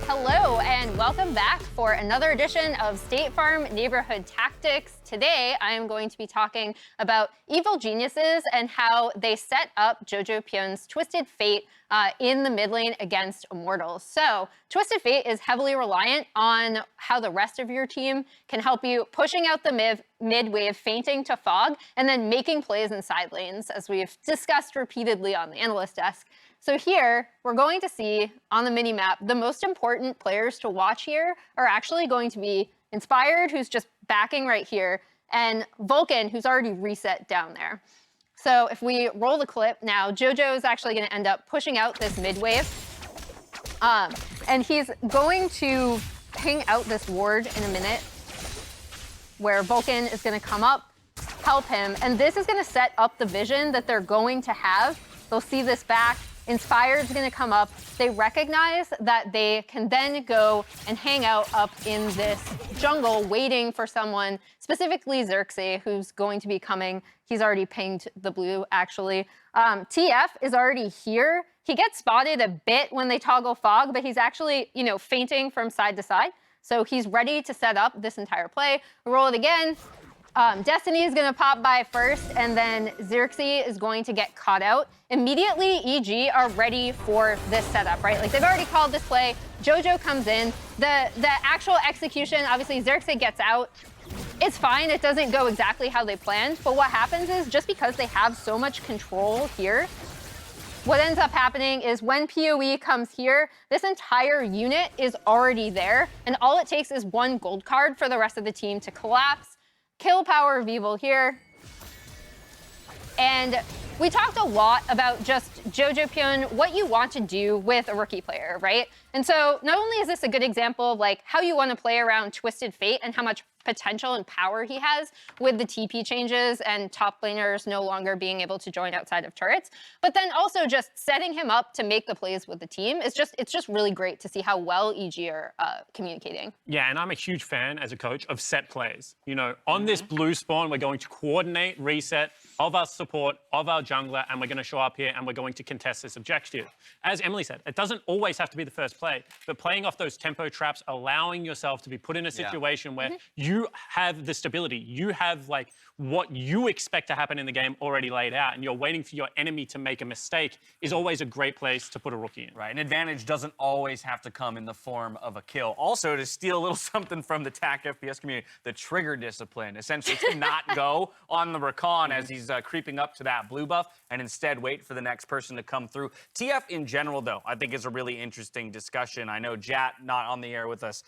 Hello and welcome back for another edition of State Farm Neighborhood Tactics. Today I am going to be talking about evil geniuses and how they set up Jojo Pyun's Twisted Fate in the mid lane against Immortals. So Twisted Fate is heavily reliant on how the rest of your team can help you pushing out the mid wave, feinting to Fog, and then making plays in side lanes, as we've discussed repeatedly on the Analyst desk. So here, we're going to see on the minimap, the most important players to watch here are actually going to be Inspired, who's just backing right here, and Vulcan, who's already reset down there. So if we roll the clip now, Jojo is actually going to end up pushing out this mid wave. And he's going to ping out this ward in a minute, where Vulcan is going to come up, help him, and this is going to set up the vision that they're going to have. They'll see this back. Inspired's going to come up. They recognize that they can then go and hang out up in this jungle waiting for someone, specifically Xerxes, who's going to be coming. He's already pinged the blue, actually. TF is already here. He gets spotted a bit when they toggle Fog, but he's actually, feinting from side to side. So he's ready to set up this entire play. We roll it again. Destiny is going to pop by first, and then Xerxes is going to get caught out. Immediately, EG are ready for this setup, right? Like, they've already called this play. Jojo comes in. The actual execution, obviously, Xerxes gets out. It's fine. It doesn't go exactly how they planned. But what happens is, just because they have so much control here, what ends up happening is when PoE comes here, this entire unit is already there. And all it takes is one gold card for the rest of the team to collapse. Kill power of evil here. And we talked a lot about just Jojo Pyun, what you want to do with a rookie player, right? And so not only is this a good example of like how you want to play around Twisted Fate and how much potential and power he has with the TP changes and top laners no longer being able to join outside of turrets, but then also just setting him up to make the plays with the team. It's just really great to see how well EG are communicating. Yeah, and I'm a huge fan as a coach of set plays. On this blue spawn, we're going to coordinate reset of our support, of our jungler, and we're going to show up here and we're going to contest this objective. As Emily said, it doesn't always have to be the first play, but playing off those tempo traps, allowing yourself to be put in a situation where you have the stability, you have like what you expect to happen in the game already laid out, and you're waiting for your enemy to make a mistake is always a great place to put a rookie in. Right, an advantage doesn't always have to come in the form of a kill. Also, to steal a little something from the TAC FPS community, the trigger discipline, essentially to not go on the Rakan as he's creeping up to that blue buff and instead wait for the next person to come through. TF in general, though, I think is a really interesting discussion. I know Jat, not on the air with us,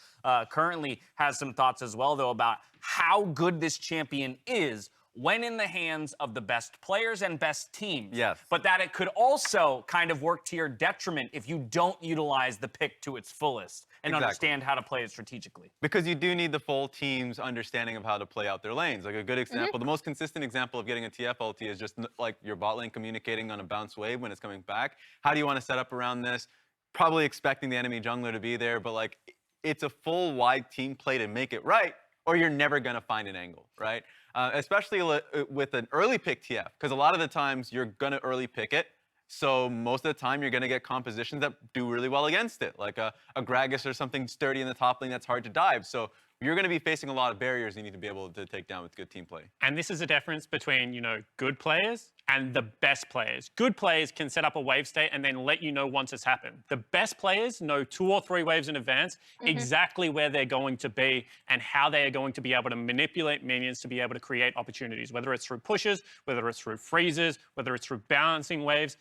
currently has some thoughts as well, though, about how good this champion is when in the hands of the best players and best teams. Yes. But that it could also kind of work to your detriment if you don't utilize the pick to its fullest and understand how to play it strategically. Because you do need the full team's understanding of how to play out their lanes. Like a good example, the most consistent example of getting a TF ulti is just like your bot lane communicating on a bounce wave when it's coming back. How do you want to set up around this? Probably expecting the enemy jungler to be there, but like it's a full wide team play to make it right, or you're never going to find an angle, right? Especially with an early pick TF, because a lot of the times you're going to early pick it. So most of the time you're going to get compositions that do really well against it, like a Gragas or something sturdy in the top lane that's hard to dive. So you're going to be facing a lot of barriers you need to be able to take down with good team play. And this is a difference between, good players and the best players. Good players can set up a wave state and then let you know once it's happened. The best players know 2 or 3 waves in advance exactly where they're going to be and how they are going to be able to manipulate minions to be able to create opportunities, whether it's through pushes, whether it's through freezes, whether it's through balancing waves.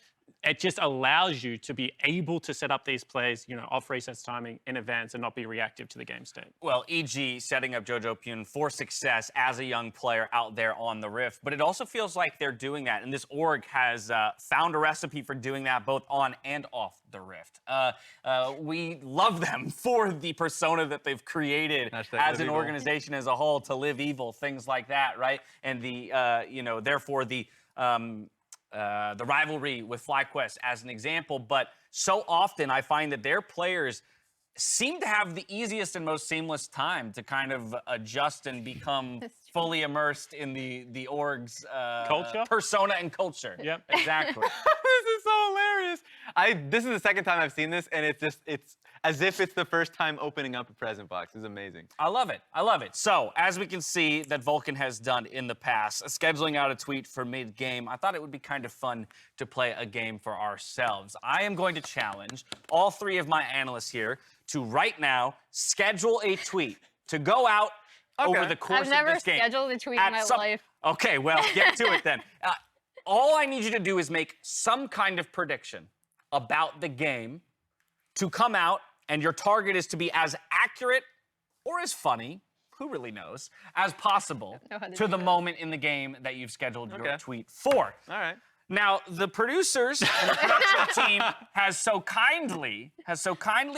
It just allows you to be able to set up these plays, off resets timing in advance and not be reactive to the game state. Well, EG setting up Jojo Pyun for success as a young player out there on the Rift, but it also feels like they're doing that, and this org has found a recipe for doing that both on and off the Rift. We love them for the persona that they've created as an organization as a whole, to live evil, things like that, right? And the, therefore the rivalry with FlyQuest as an example, but so often I find that their players seem to have the easiest and most seamless time to kind of adjust and become fully immersed in the org's culture, persona and culture. Yep, exactly. This is so hilarious. This is the second time I've seen this, and it's as if it's the first time opening up a present box. It's amazing. I love it. I love it. So, as we can see that Vulcan has done in the past, scheduling out a tweet for mid-game, I thought it would be kind of fun to play a game for ourselves. I am going to challenge all three of my analysts here to right now schedule a tweet to go out over the course of this game. I've never scheduled a tweet in my life. Okay, well, get to it then. All I need you to do is make some kind of prediction about the game to come out, and your target is to be as accurate or as funny, who really knows, as possible to the moment in the game that you've scheduled your tweet for. All right. Now, the producers and the production team has so kindly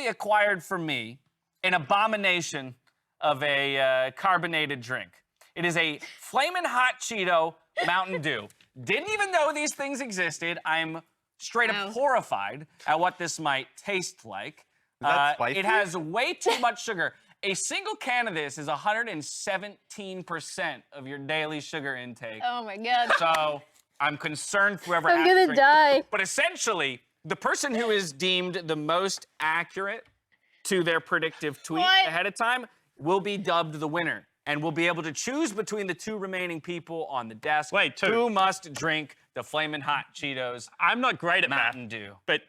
acquired for me an abomination of a carbonated drink. It is a Flamin' Hot Cheeto Mountain Dew. Didn't even know these things existed. I'm straight up horrified at what this might taste like. Is that spicy? It has way too much sugar. A single can of this is 117% of your daily sugar intake. Oh my God. So I'm concerned for whoever I'm gonna die. But essentially, the person who is deemed the most accurate to their predictive tweet ahead of time will be dubbed the winner. And we'll be able to choose between the two remaining people on the desk. Wait, two. Who must drink the Flamin' Hot Cheetos I'm not great at Mountain math, Dew. but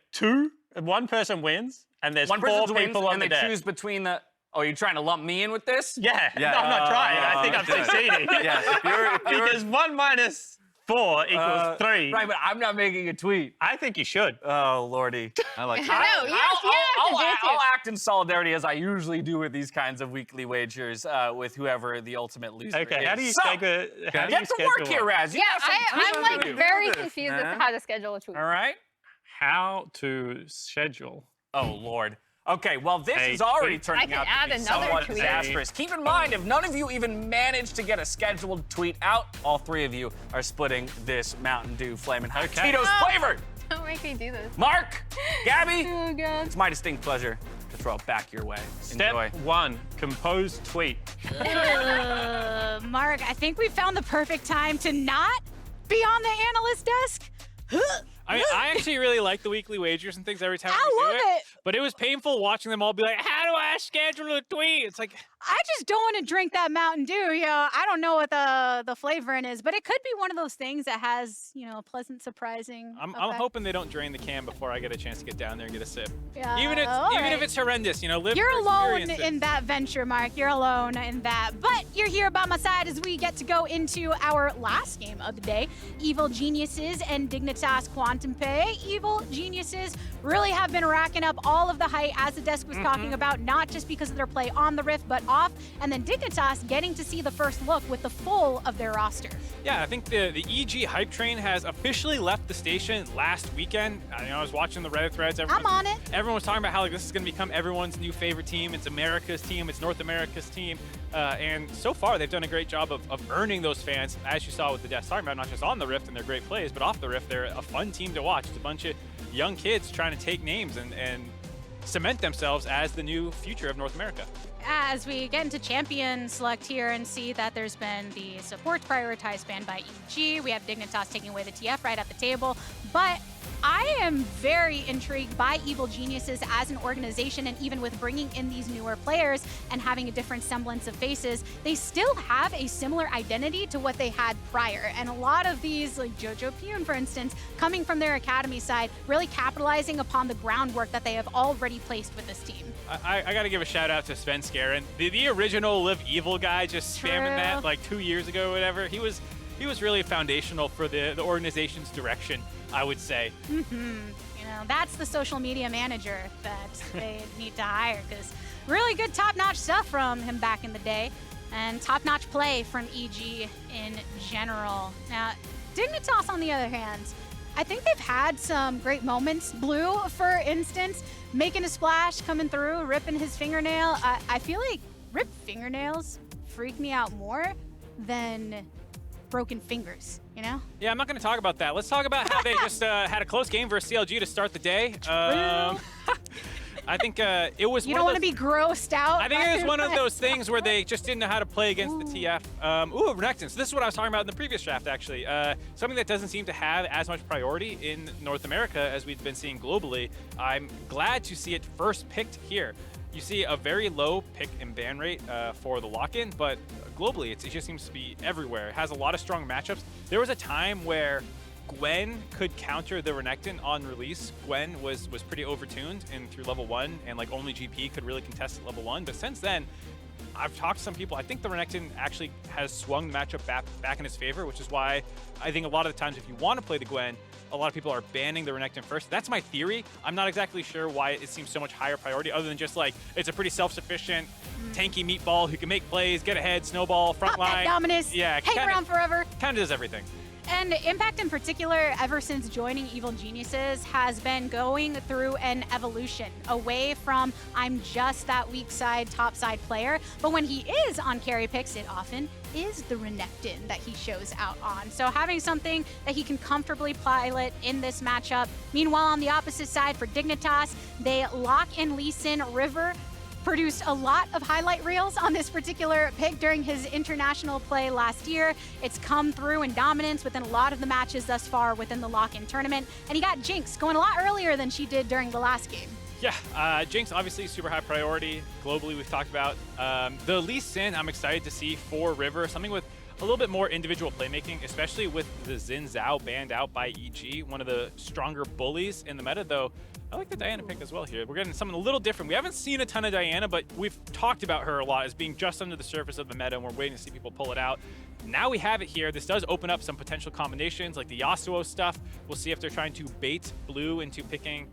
one person wins, and there's One four person people wins, on and the they desk. choose between the... Oh, you're trying to lump me in with this? Yeah, Yeah. no, I'm not trying. I think I'm okay. succeeding. Yeah, if you're Because 1 minus 4 equals 3. Right, but I'm not making a tweet. I think you should. Oh, Lordy. I like No, that. you have to do I'll it. act in solidarity as I usually do with these kinds of weekly wagers with whoever the ultimate loser is. Okay, how do you So, schedule? How do you get to work schedule here, one? Raz. You Yeah, got some I'm tweets to like do. very this, confused as man. to how to schedule a tweet. All right. How to schedule? Oh, Lord. Okay, well, this Hey, is already tweet. turning I can out add to be another somewhat tweet. disastrous. Keep in mind, if none of you even managed to get a scheduled tweet out, all three of you are splitting this Mountain Dew Flamin' Hot Okay. Cheetos No. flavored. Don't make me do this. Mark, Gabby, Oh God. it's my distinct pleasure to throw it back your way. Enjoy. Step 1, compose tweet. Mark, I think we found the perfect time to not be on the analyst desk. I actually really like the weekly wagers and things every time we I do love it. But it was painful watching them all be like, how do I schedule a tweet? It's like, I just don't want to drink that Mountain Dew. I don't know what the flavoring is, but it could be one of those things that has, a pleasant, surprising I'm effect. hoping they don't drain the can before I get a chance to get down there and get a sip. Yeah, Even if all even right. if it's horrendous, live You're for alone experiences. in that venture, Mark. You're alone in that. But you're here by my side as we get to go into our last game of the day. Evil Geniuses and Dignitas QNTMPAY. Evil Geniuses really have been racking up all of the hype, as the desk was talking about, not just because of their play on the Rift, but off. And then Dignitas getting to see the first look with the full of their roster. Yeah, I think the EG hype train has officially left the station last weekend. I was watching the Reddit threads. I'm on it. Everyone was talking about how this is going to become everyone's new favorite team. It's America's team. It's North America's team. And so far, they've done a great job of earning those fans, as you saw with the desk talking about, not just on the Rift and their great plays, but off the Rift, they're a fun team to watch. It's a bunch of young kids trying to take names and cement themselves as the new future of North America. As we get into champion select here and see that there's been the support prioritized ban by EG, we have Dignitas taking away the TF right at the table, but I am very intrigued by Evil Geniuses as an organization, and even with bringing in these newer players and having a different semblance of faces, they still have a similar identity to what they had prior. And a lot of these, like Jojo Pune, for instance, coming from their academy side, really capitalizing upon the groundwork that they have already placed with this team. I got to give a shout out to Sven Skaren, the original Live Evil guy, just spamming True. that like 2 years ago or whatever. He was really foundational for the organization's direction, I would say. That's the social media manager that they need to hire, because really good top-notch stuff from him back in the day, and top-notch play from EG in general. Now, Dignitas, on the other hand, I think they've had some great moments. Blue, for instance, making a splash, coming through, ripping his fingernail. I feel like ripped fingernails freak me out more than broken fingers, Yeah, I'm not going to talk about that. Let's talk about how they just had a close game versus CLG to start the day. I think it was. You don't want to be grossed out. I think by it was your one of friends. those things where they just didn't know how to play against the TF. Ooh, Renekton. So this is what I was talking about in the previous draft, actually. Something that doesn't seem to have as much priority in North America as we've been seeing globally. I'm glad to see it first picked here. You see a very low pick and ban rate for the lock-in, but globally it just seems to be everywhere. It has a lot of strong matchups. There was a time where Gwen could counter the Renekton on release. Gwen was pretty overtuned and through level 1, and like only GP could really contest at level 1. But since then, I've talked to some people. I think the Renekton actually has swung the matchup back in his favor, which is why I think a lot of the times if you want to play the Gwen, a lot of people are banning the Renekton first. That's my theory. I'm not exactly sure why it seems so much higher priority, other than just like it's a pretty self-sufficient, tanky meatball who can make plays, get ahead, snowball, front Pop that line. Dominus. Yeah, Hang around forever. Kind of does everything. And Impact in particular, ever since joining Evil Geniuses, has been going through an evolution away from I'm just that weak side, top side player. But when he is on carry picks, it often is the Renekton that he shows out on. So having something that he can comfortably pilot in this matchup. Meanwhile, on the opposite side for Dignitas, they lock in Lee Sin River. Produced a lot of highlight reels on this particular pick during his international play last year. It's come through in dominance within a lot of the matches thus far within the lock-in tournament. And he got Jinx going a lot earlier than she did during the last game. Yeah, Jinx obviously super high priority. Globally, we've talked about. The Lee Sin, I'm excited to see for River, something with a little bit more individual playmaking, especially with the Xin Zhao banned out by EG, one of the stronger bullies in the meta, though. I like the Diana pick as well here. We're getting something a little different. We haven't seen a ton of Diana, but we've talked about her a lot as being just under the surface of the meta, and we're waiting to see people pull it out. Now we have it here. This does open up some potential combinations, like the Yasuo stuff. We'll see if they're trying to bait Blue into picking,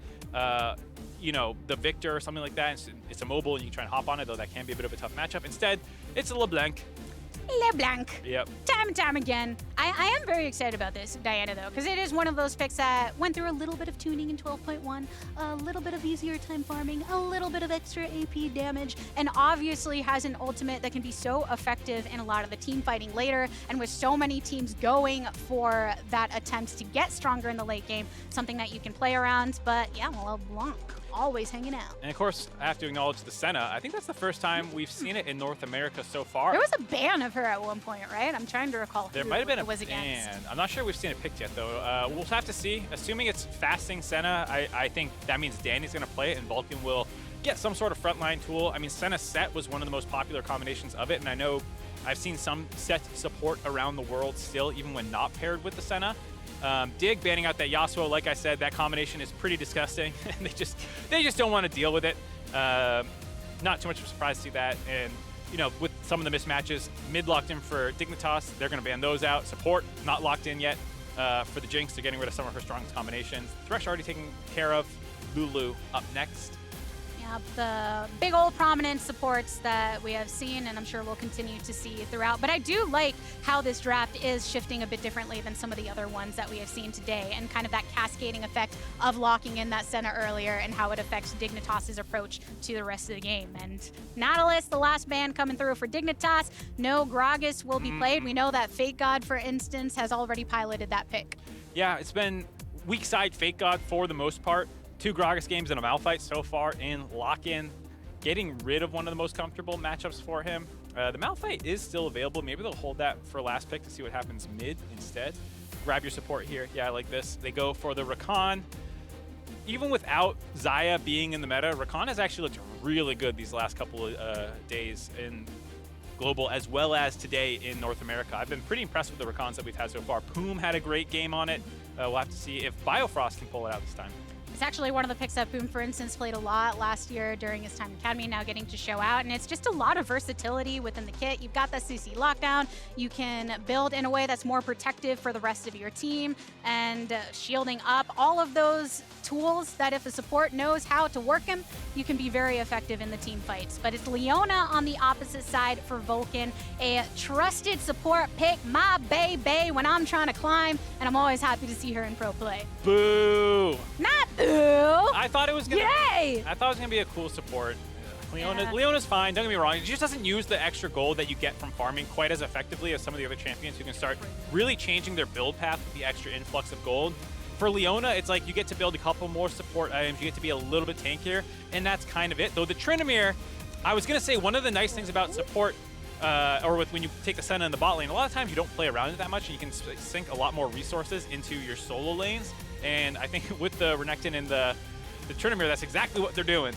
you know, the Victor or something like that. It's a mobile, and you can try and hop on it, though that can be a bit of a tough matchup. Instead, it's a LeBlanc. LeBlanc. Yep. Time and time again. I am very excited about this, Diana, though, because it is one of those picks that went through a little bit of tuning in 12.1, a little bit of easier time farming, a little bit of extra AP damage, and obviously has an ultimate that can be so effective in a lot of the team fighting later, and with so many teams going for that attempt to get stronger in the late game, something that you can play around. But yeah, well, LeBlanc. Always hanging out. And of course, I have to acknowledge the Senna. I think that's the first time we've seen it in North America so far. There was a ban of her at one point, right? I'm trying to recall There who might have been it a was against. ban. I'm not sure we've seen it picked yet, though. We'll have to see. Assuming it's fasting Senna, I think that means Danny's going to play it, and Vulcan will get some sort of frontline tool. I mean, Senna set was one of the most popular combinations of it, and I know I've seen some set support around the world still, even when not paired with the Senna. Dig banning out that Yasuo, like I said, that combination is pretty disgusting. they just don't want to deal with it. Not too much of a surprise to see that. And you know, with some of the mismatches, mid locked in for Dignitas, they're going to ban those out. Support not locked in yet for the Jinx. They're getting rid of some of her strongest combinations. Thresh already taken care of. Lulu up next. The big old prominent supports that we have seen, and I'm sure we'll continue to see throughout. But I do like how this draft is shifting a bit differently than some of the other ones that we have seen today, and kind of that cascading effect of locking in that Senna earlier and how it affects Dignitas's approach to the rest of the game. And Analyst, the last ban coming through for Dignitas. No Gragas will be played. We know that Fake God, for instance, has already piloted that pick. Yeah, it's been weak side Fake God for the most part. 2 Gragas games and a Malphite so far in lock-in, getting rid of one of the most comfortable matchups for him. The Malphite is still available. Maybe they'll hold that for last pick to see what happens mid instead. Grab your support here. Yeah, I like this. They go for the Rakan. Even without Xayah being in the meta, Rakan has actually looked really good these last couple of days in global as well as today in North America. I've been pretty impressed with the Rakans that we've had so far. Poom had a great game on it. We'll have to see if Biofrost can pull it out this time. It's actually one of the picks that Boom, for instance, played a lot last year during his time in Academy, now getting to show out. And it's just a lot of versatility within the kit. You've got that CC lockdown. You can build in a way that's more protective for the rest of your team and shielding up. All of those tools that if a support knows how to work them, you can be very effective in the team fights. But it's Leona on the opposite side for Vulcan, a trusted support pick, my baby, when I'm trying to climb, and I'm always happy to see her in pro play. Boo! Not boo! I thought it was gonna. Yay! I thought it was gonna be a cool support. Yeah. Leona's fine. Don't get me wrong. She just doesn't use the extra gold that you get from farming quite as effectively as some of the other champions who can start really changing their build path with the extra influx of gold. For Leona, it's like you get to build a couple more support items, you get to be a little bit tankier, and that's kind of it. Though the Tryndamere, I was going to say one of the nice things about support, when you take the Senna in the bot lane, a lot of times you don't play around it that much, and you can sink a lot more resources into your solo lanes. And I think with the Renekton and the Tryndamere, that's exactly what they're doing.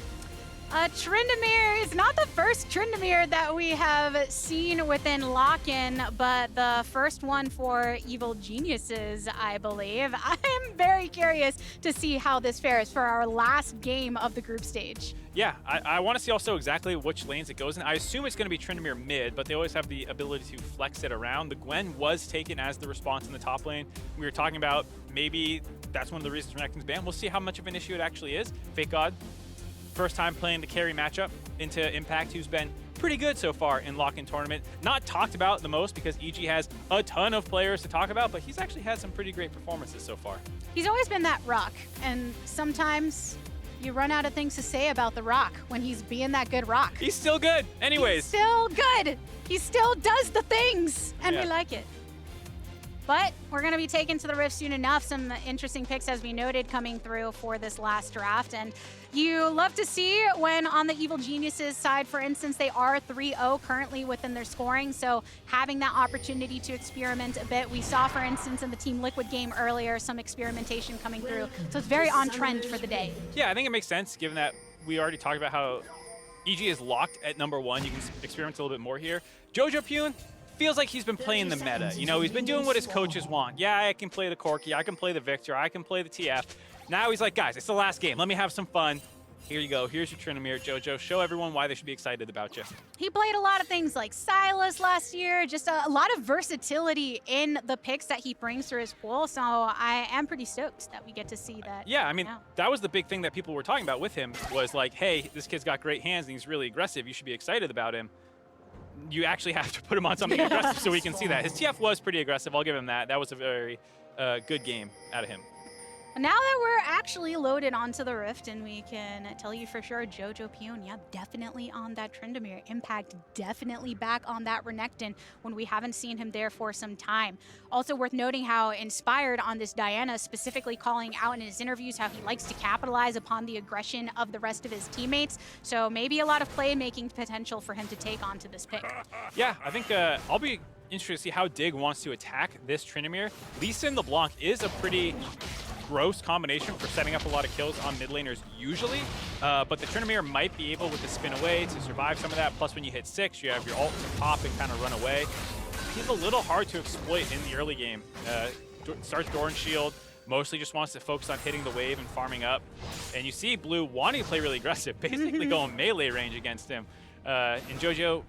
Tryndamere is not the first Tryndamere that we have seen within Lock-In, but the first one for Evil Geniuses, I believe. I'm very curious to see how this fares for our last game of the group stage. Yeah, I want to see also exactly which lanes it goes in. I assume it's going to be Tryndamere mid, but they always have the ability to flex it around. The Gwen was taken as the response in the top lane. We were talking about maybe that's one of the reasons Renekton's banned. We'll see how much of an issue it actually is. Fake God, first time playing the carry matchup into Impact, who's been pretty good so far in Lock-In tournament. Not talked about the most because EG has a ton of players to talk about, but he's actually had some pretty great performances so far. He's always been that rock, and sometimes you run out of things to say about the rock when he's being that good rock. He's still good. Anyways. He's still good. He still does the things, and we like it. But we're going to be taken to the Rift soon enough. Some interesting picks, as we noted, coming through for this last draft. And you love to see when on the Evil Geniuses side, for instance, they are 3-0 currently within their scoring. So having that opportunity to experiment a bit. We saw, for instance, in the Team Liquid game earlier, some experimentation coming through. So it's very on trend for the day. Yeah, I think it makes sense given that we already talked about how EG is locked at #1. You can experiment a little bit more here. Jojo Pune feels like he's been playing the meta. You know, he's been doing what his coaches want. Yeah, I can play the Corki, I can play the Victor, I can play the TF. Now he's like, guys, it's the last game. Let me have some fun. Here you go. Here's your Tryndamere, Jojo. Show everyone why they should be excited about you. He played a lot of things like Silas last year, just a lot of versatility in the picks that he brings through his pool. So I am pretty stoked that we get to see that. Yeah, I mean, that was the big thing that people were talking about with him was like, hey, this kid's got great hands and he's really aggressive. You should be excited about him. You actually have to put him on something aggressive so we can see that. His TF was pretty aggressive. I'll give him that. That was a very good game out of him. Now that we're actually loaded onto the Rift, and we can tell you for sure, Jojo Pune, yeah, definitely on that Tryndamere. Impact definitely back on that Renekton when we haven't seen him there for some time. Also worth noting how inspired on this Diana, specifically calling out in his interviews how he likes to capitalize upon the aggression of the rest of his teammates. So maybe a lot of playmaking potential for him to take onto this pick. Yeah, I think I'll be interested to see how Dig wants to attack this Tryndamere. Lee Sin LeBlanc is a pretty gross combination for setting up a lot of kills on mid laners usually, but the Tryndamere might be able with the spin away to survive some of that. Plus when you hit 6, you have your ult to pop and kind of run away. He's a little hard to exploit in the early game. Starts Doran Shield, mostly just wants to focus on hitting the wave and farming up. And you see Blue wanting to play really aggressive, basically going melee range against him. In JoJo,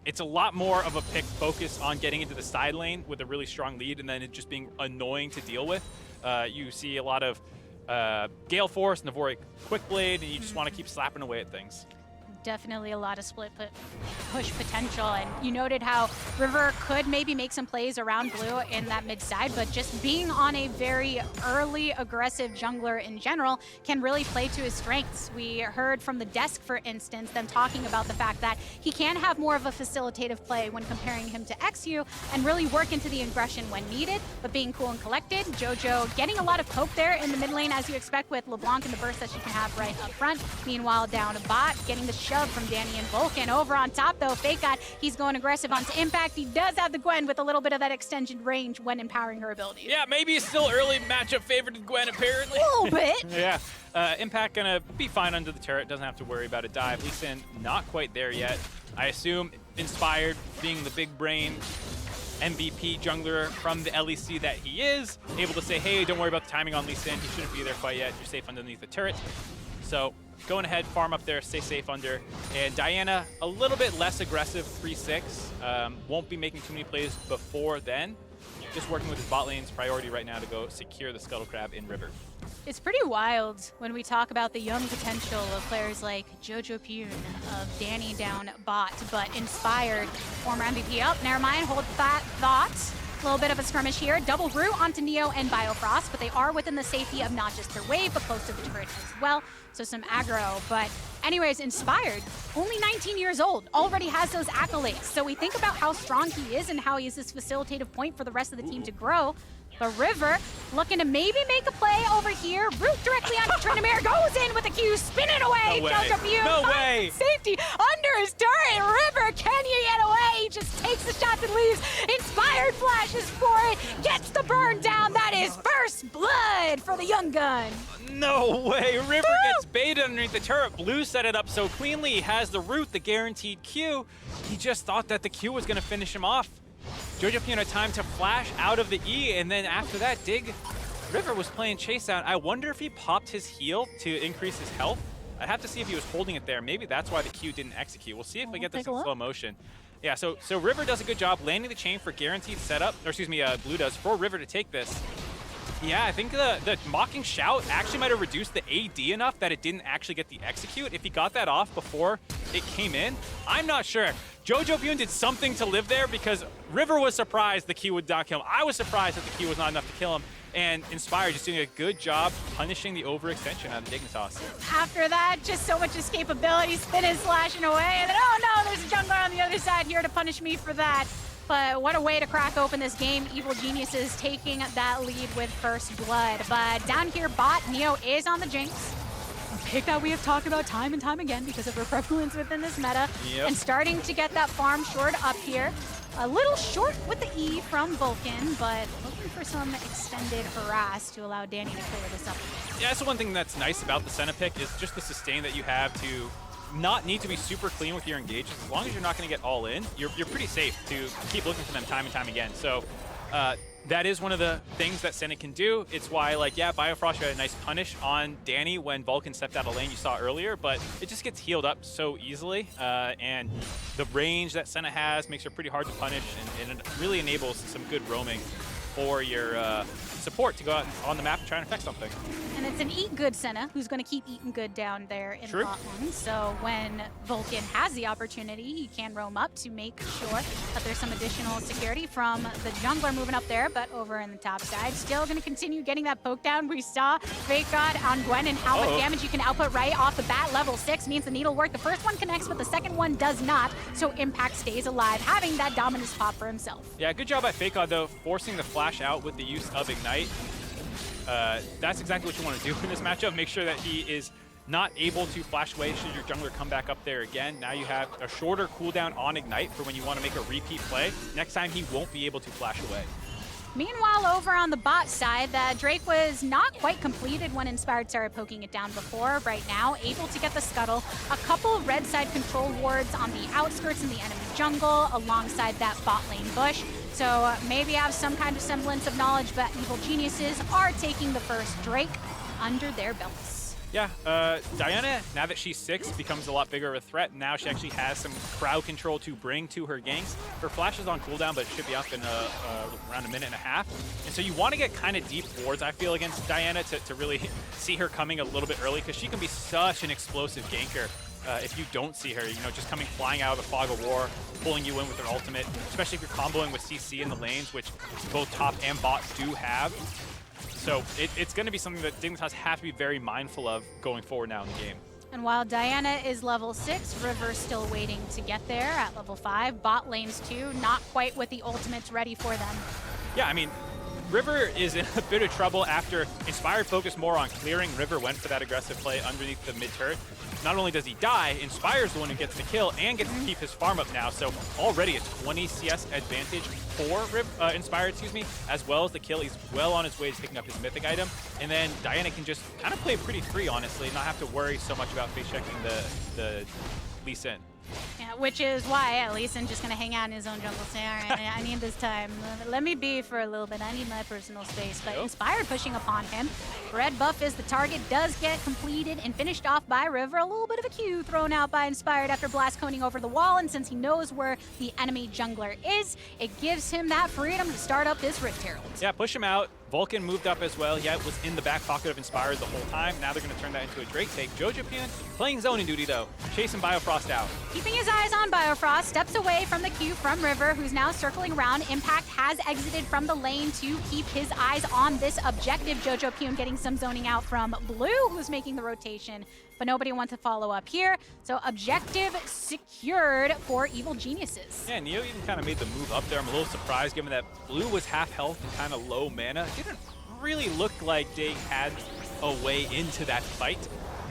it's a lot more of a pick focus on getting into the side lane with a really strong lead and then it just being annoying to deal with. You see a lot of Gale Force, Navoric Quickblade, and you just want to keep slapping away at things. Definitely a lot of split push potential, and you noted how River could maybe make some plays around Blue in that mid side, but just being on a very early aggressive jungler in general can really play to his strengths. We heard from the desk, for instance, them talking about the fact that he can have more of a facilitative play when comparing him to XU and really work into the aggression when needed, but being cool and collected. Jojo getting a lot of poke there in the mid lane, as you expect with LeBlanc and the burst that she can have right up front. Meanwhile, down a bot, getting the shove from Danny and Vulcan. Over on top, though, Fake God, he's going aggressive onto Impact. He does have the Gwen with a little bit of that extended range when empowering her abilities. Yeah, maybe it's still early matchup favored Gwen, apparently. A little bit. Yeah. Impact gonna be fine under the turret. Doesn't have to worry about a dive. Lee Sin not quite there yet. I assume Inspired, being the big brain MVP jungler from the LEC that he is, able to say, hey, don't worry about the timing on Lee Sin. He shouldn't be there quite yet. You're safe underneath the turret. So going ahead, farm up there, stay safe under. And Diana, a little bit less aggressive, 3-6. Won't be making too many plays before then. Just working with his bot lane's priority right now to go secure the Scuttle Crab in River. It's pretty wild when we talk about the young potential of players like Jojo Pune, of Danny down bot, but Inspired, former MVP. Oh, never mind, hold that thought. A little bit of a skirmish here. Double root onto Neo and Biofrost, but they are within the safety of not just their wave, but close to the turret as well. So some aggro. But anyways, Inspired, only 19 years old, already has those accolades. So we think about how strong he is and how he is this facilitative point for the rest of the team to grow. But River looking to maybe make a play over here. Root directly onto Tryndamere, goes in with the Q, spinning away. No way. JoJo No way. Safety under his turret. River, can you get away? He just takes the shots and leaves. Inspired flashes for it, gets the burn down. That is first blood for the young gun. No way. River gets baited underneath the turret. Blue set it up so cleanly. He has the root, the guaranteed Q. He just thought that the Q was going to finish him off. JoJo Pion had time to flash out of the E, and then after that, River was playing chase out. I wonder if he popped his heal to increase his health. I'd have to see if he was holding it there. Maybe that's why the Q didn't execute. We'll see if we get this in slow motion. Yeah, so River does a good job landing the chain for guaranteed setup, or excuse me, Blue does, for River to take this. Yeah, I think the Mocking Shout actually might have reduced the AD enough that it didn't actually get the execute. If he got that off before it came in, I'm not sure. JoJo Pion did something to live there because River was surprised the Q would not kill him. I was surprised that the Q was not enough to kill him. And Inspired just doing a good job punishing the overextension out of Dignitas. After that, just so much escapability, spinning, slashing away, and then, oh no, there's a jungler on the other side here to punish me for that. But what a way to crack open this game. Evil Geniuses taking that lead with first blood. But down here, bot, Neo is on the Jinx. A pick that we have talked about time and time again because of her prevalence within this meta. Yep. And starting to get that farm shored up here. A little short with the E from Vulcan, but looking for some extended harass to allow Danny to clear this up. Yeah, that's the one thing that's nice about the Senna pick is just the sustain that you have to not need to be super clean with your engages. As long as you're not going to get all in, you're pretty safe to keep looking for them time and time again. So that is one of the things that Senna can do. It's why, like, yeah, Biofrost had a nice punish on Danny when Vulcan stepped out of lane you saw earlier, but it just gets healed up so easily. And the range that Senna has makes her pretty hard to punish, and it really enables some good roaming for your support to go out on the map and try and affect something. And it's an eat good Senna who's going to keep eating good down there in True. bot lane. So when Vulcan has the opportunity, he can roam up to make sure that there's some additional security from the jungler moving up there, but over in the top side, still going to continue getting that poke down. We saw Fake God on Gwen and how much damage you can output right off the bat. Level 6 means the needle work. The first one connects, but the second one does not. So Impact stays alive, having that dominance pop for himself. Yeah, good job by Fake God, though, forcing the flash out with the use of Ignite. That's exactly what you want to do in this matchup. Make sure that he is not able to flash away should your jungler come back up there again. Now you have a shorter cooldown on Ignite for when you want to make a repeat play. Next time he won't be able to flash away. Meanwhile, over on the bot side, the Drake was not quite completed when Inspired started poking it down before. Right now, able to get the scuttle. A couple of red side control wards on the outskirts in the enemy jungle alongside that bot lane bush. So maybe have some kind of semblance of knowledge, but Evil Geniuses are taking the first Drake under their belts. Yeah, Diana, now that she's 6, becomes a lot bigger of a threat. Now she actually has some crowd control to bring to her ganks. Her flash is on cooldown, but it should be up in around a minute and a half. And so you want to get kind of deep wards, I feel, against Diana to really see her coming a little bit early, because she can be such an explosive ganker. If you don't see her, you know, just coming flying out of the fog of war, pulling you in with her ultimate, especially if you're comboing with CC in the lanes, which both top and bot do have. So it's going to be something that Dignitas have to be very mindful of going forward now in the game. And while Diana is level 6, River's still waiting to get there at level 5. Bot lanes too, not quite with the ultimates ready for them. Yeah, I mean, River is in a bit of trouble after Inspired focused more on clearing. River went for that aggressive play underneath the mid turret. Not only does he die, Inspire's the one who gets the kill and gets to keep his farm up now. So already a 20 CS advantage for Inspired, as well as the kill. He's well on his way to picking up his mythic item. And then Diana can just kind of play pretty free, honestly, and not have to worry so much about face checking the Lee Sin. Yeah, which is why Lee Sin just going to hang out in his own jungle, say, all right, I need this time. Let me be for a little bit. I need my personal space. But Inspired pushing upon him. Red buff is the target, does get completed and finished off by River. A little bit of a Q thrown out by Inspired after blast coning over the wall. And since he knows where the enemy jungler is, it gives him that freedom to start up this Rift Herald. Yeah, push him out. Vulcan moved up as well, yet was in the back pocket of Inspired the whole time. Now they're going to turn that into a Drake take. JoJo Pion playing zoning duty though, chasing Biofrost out. Keeping his eyes on Biofrost, steps away from the Q from River, who's now circling around. Impact has exited from the lane to keep his eyes on this objective. Jojo Pyun getting some zoning out from Blue, who's making the rotation, but nobody wants to follow up here. So objective secured for Evil Geniuses. Yeah, Neo even kind of made the move up there. I'm a little surprised given that Blue was half health and kind of low mana. It didn't really look like they had a way into that fight.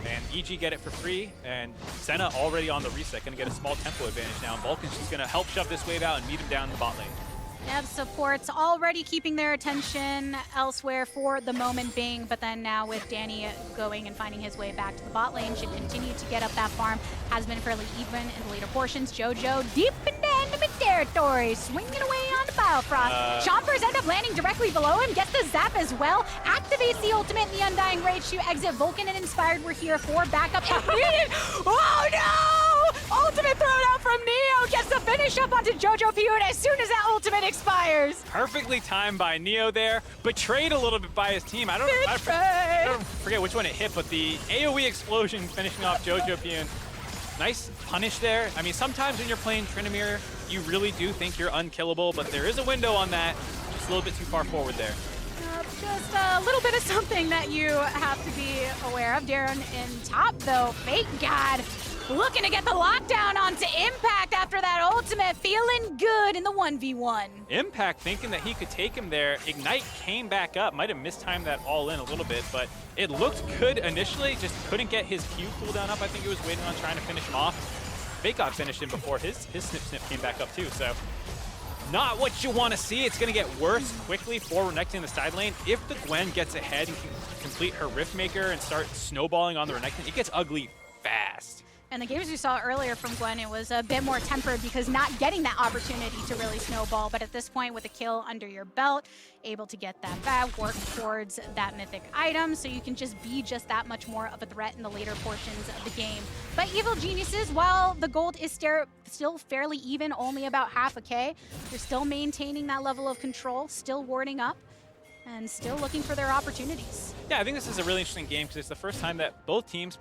And EG get it for free, and Senna already on the reset, gonna get a small tempo advantage now. And Vulcan's just gonna help shove this wave out and meet him down in the bot lane. Yep, supports already keeping their attention elsewhere for the moment being, but then now with Danny going and finding his way back to the bot lane, should continue to get up that farm. Has been fairly even in the later portions. Jojo deep into enemy territory, swinging away on the Biofrost. Chompers end up landing directly below him, gets the zap as well, activates the ultimate in the Undying Rage to exit. Vulcan and Inspired were here for backup if needed. Oh no! Ultimate thrown out from Neo, gets the finish up onto Jojo Pyun as soon as that ultimate expires. Perfectly timed by Neo there, betrayed a little bit by his team. I don't forget which one it hit, but the AoE explosion finishing off Jojo Pyun. Nice punish there. I mean, sometimes when you're playing Tryndamere, you really do think you're unkillable, but there is a window on that. Just a little bit too far forward there. Just a little bit of something that you have to be aware of. Darren in top, though. Fake God looking to get the lockdown onto Impact after that ultimate. Feeling good in the 1v1. Impact thinking that he could take him there. Ignite came back up. Might have mistimed that all in a little bit, but it looked good initially. Just couldn't get his Q cooldown up. I think it was waiting on trying to finish him off. Fake God finished him before his snip came back up too, so not what you want to see. It's going to get worse quickly for Renekton in the side lane. If the Gwen gets ahead and can complete her Riftmaker and start snowballing on the Renekton, it gets ugly fast. And the games we saw earlier from Gwen, it was a bit more tempered because not getting that opportunity to really snowball. But at this point, with a kill under your belt, able to get that back, work towards that mythic item, so you can just be just that much more of a threat in the later portions of the game. But Evil Geniuses, while the gold is still fairly even, only about half a K, they're still maintaining that level of control, still warding up, and still looking for their opportunities. Yeah, I think this is a really interesting game because it's the first time that both teams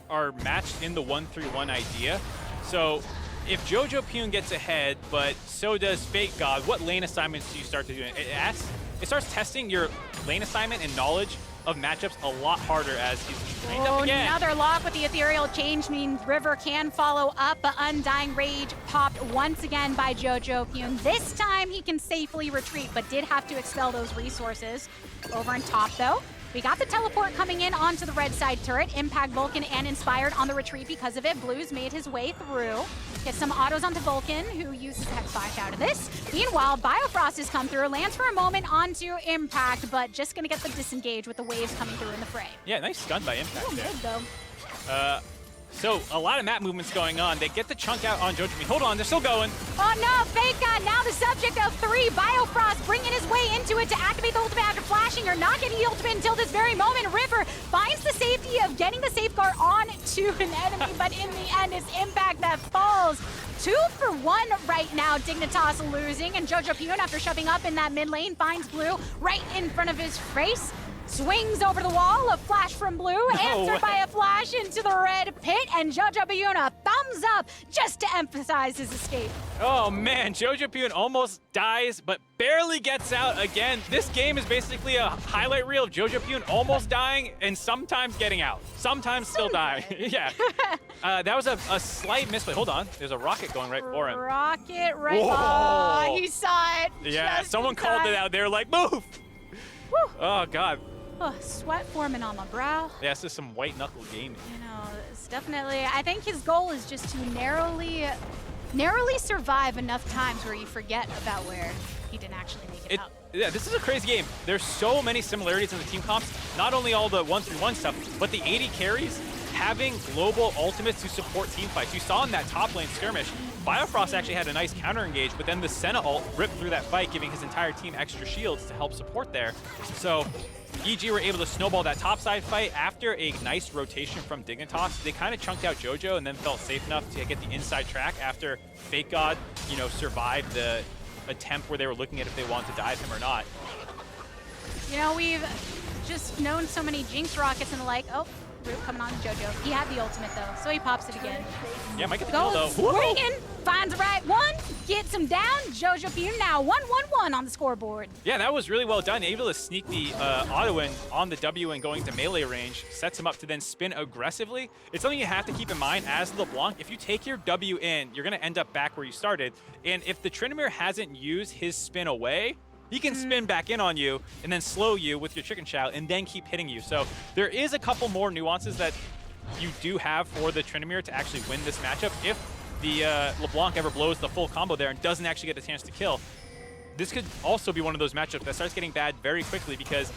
are matched in the 1-3-1 idea. So if Jojo Pyun gets ahead, but so does Fake God, what lane assignments do you start to do? It starts testing your lane assignment and knowledge of matchups a lot harder as he's trained up again. Another lock with the ethereal change means River can follow up, but Undying Rage popped once again by Jojo Pyun. This time he can safely retreat, but did have to expel those resources. Over in top though, we got the teleport coming in onto the red side turret. Impact, Vulcan, and Inspired on the retreat because of it. Blues made his way through. Get some autos onto Vulcan, who uses Hex Flash out of this. Meanwhile, Biofrost has come through, lands for a moment onto Impact, but just gonna get the disengage with the waves coming through in the fray. Yeah, nice stun by Impact there. Good though. So a lot of map movements going on. They get the chunk out on Jojo Pyun. Hold on, they're still going. Oh no, Fake God now the subject of 3. Biofrost bringing his way into it to activate the ultimate after flashing or not getting the ultimate until this very moment. River finds the safety of getting the safeguard on to an enemy, but in the end it's Impact that falls. 2 for 1 right now, Dignitas losing, and Jojo Pyun, after shoving up in that mid lane, finds Blue right in front of his face. Swings over the wall, a flash from Blue, answered by a flash into the red pit, and Jojo Pyun a thumbs up just to emphasize his escape. Oh man, Jojo Pyun almost dies, but barely gets out again. This game is basically a highlight reel of Jojo Pyun almost dying and sometimes getting out. Sometimes still dying. Yeah. That was a slight misplay. Hold on, there's a rocket going right for him. Rocket right. Whoa. Oh, he saw it. Yeah, just someone in called time. it out. They were like, move! Whew. Oh god. Oh, sweat forming on my brow. Yeah, this is some white knuckle gaming. You know, it's definitely, I think his goal is just to narrowly survive enough times where you forget about where he didn't actually make it out. Yeah, this is a crazy game. There's so many similarities in the team comps. Not only all the 1-3-1 stuff, but the 80 carries having global ultimates to support team fights. You saw in that top lane skirmish, Biofrost actually had a nice counter engage, but then the Senna ult ripped through that fight, giving his entire team extra shields to help support there. So EG were able to snowball that topside fight after a nice rotation from Dignitas. They kind of chunked out Jojo and then felt safe enough to get the inside track after Fake God, you know, survived the attempt where they were looking at if they wanted to dive him or not. You know, we've just known so many Jinx rockets and the like. Oh, root coming on JoJo. He had the ultimate though, so he pops it again. Yeah, might get the kill though. Goes swinging, finds the right one, gets him down. JoJo Pune now 1-1-1 on the scoreboard. Yeah, that was really well done. Able to sneak the auto in on the W and going to melee range, sets him up to then spin aggressively. It's something you have to keep in mind as LeBlanc. If you take your W in, you're going to end up back where you started. And if the Tryndamere hasn't used his spin away, he can spin back in on you and then slow you with your chicken chow and then keep hitting you. So there is a couple more nuances that you do have for the Tryndamere to actually win this matchup. If the LeBlanc ever blows the full combo there and doesn't actually get the chance to kill, this could also be one of those matchups that starts getting bad very quickly because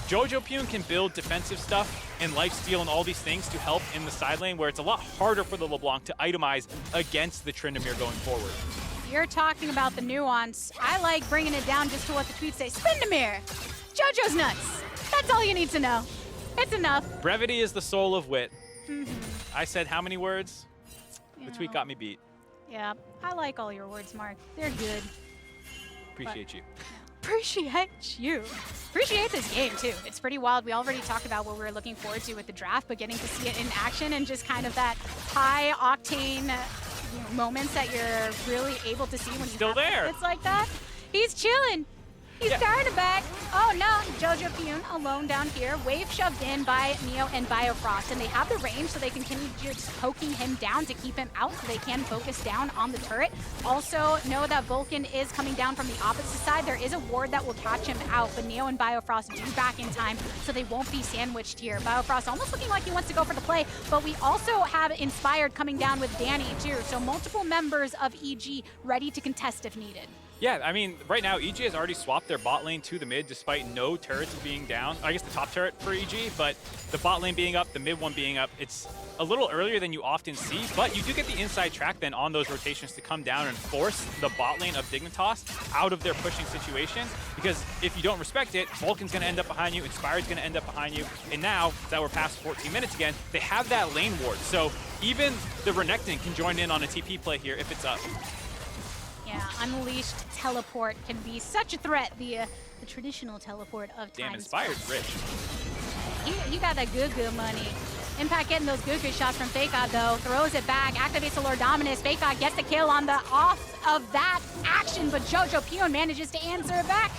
JoJo Pune can build defensive stuff and lifesteal and all these things to help in the side lane where it's a lot harder for the LeBlanc to itemize against the Tryndamere going forward. You're talking about the nuance. I like bringing it down just to what the tweets say. Spindamere! JoJo's nuts. That's all you need to know. It's enough. Brevity is the soul of wit. I said how many words? The tweet got me beat. Yeah, I like all your words, Mark. They're good. Appreciate you. Appreciate you. Appreciate this game, too. It's pretty wild. We already talked about what we were looking forward to with the draft, but getting to see it in action and just kind of that high-octane moments that you're really able to see when you Still there. It's like that. He's chilling. He's starting back. Oh no, JoJo Pune alone down here. Wave shoved in by Neo and Biofrost, and they have the range so they can continue just poking him down to keep him out so they can focus down on the turret. Also, know that Vulcan is coming down from the opposite side. There is a ward that will catch him out, but Neo and Biofrost do back in time, so they won't be sandwiched here. Biofrost almost looking like he wants to go for the play, but we also have Inspired coming down with Danny too, so multiple members of EG ready to contest if needed. Yeah, I mean, right now, EG has already swapped their bot lane to the mid despite no turrets being down. I guess the top turret for EG, but the bot lane being up, the mid one being up, it's a little earlier than you often see, but you do get the inside track then on those rotations to come down and force the bot lane of Dignitas out of their pushing situation, because if you don't respect it, Vulcan's going to end up behind you, Inspired's going to end up behind you, and now that we're past 14 minutes again, they have that lane ward. So even the Renekton can join in on a TP play here if it's up. Yeah, Unleashed teleport can be such a threat, the traditional teleport of Damn, time. Inspired's rich. You got that good money. Impact getting those good shots from Fakeout though, throws it back, activates the Lord Dominus. Fakeout gets the kill on the off of that action, but JoJo Pune manages to answer it back.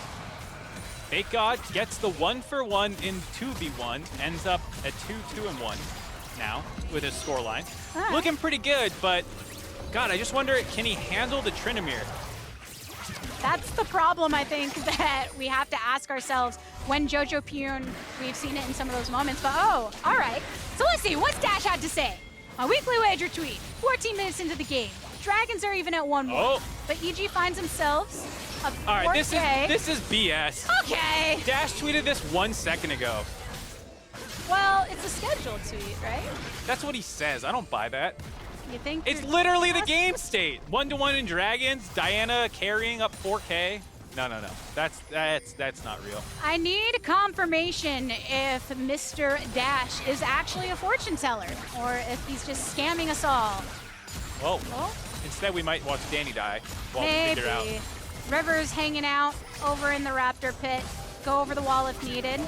Fakeout gets the 1-for-1 in 2v1, ends up at 2-2-1 now with his scoreline. Looking pretty good, but God, I just wonder, can he handle the Tryndamere? That's the problem, I think, that we have to ask ourselves when JoJo Pune, we've seen it in some of those moments, but oh, all right. So let's see, what's Dash had to say? A weekly wager tweet, 14 minutes into the game. Dragons are even at 1-1, but EG finds themselves a 4K. All right, this is BS. Okay. Dash tweeted this 1 second ago. Well, it's a scheduled tweet, right? That's what he says. I don't buy that. You think It's literally the game state. 1-1 in Dragons, Diana carrying up 4K. No. That's not real. I need confirmation if Mr. Dash is actually a fortune teller or if he's just scamming us all. Well, instead we might watch Danny die while we Maybe. figure out. River's hanging out over in the Raptor pit. Go over the wall if needed.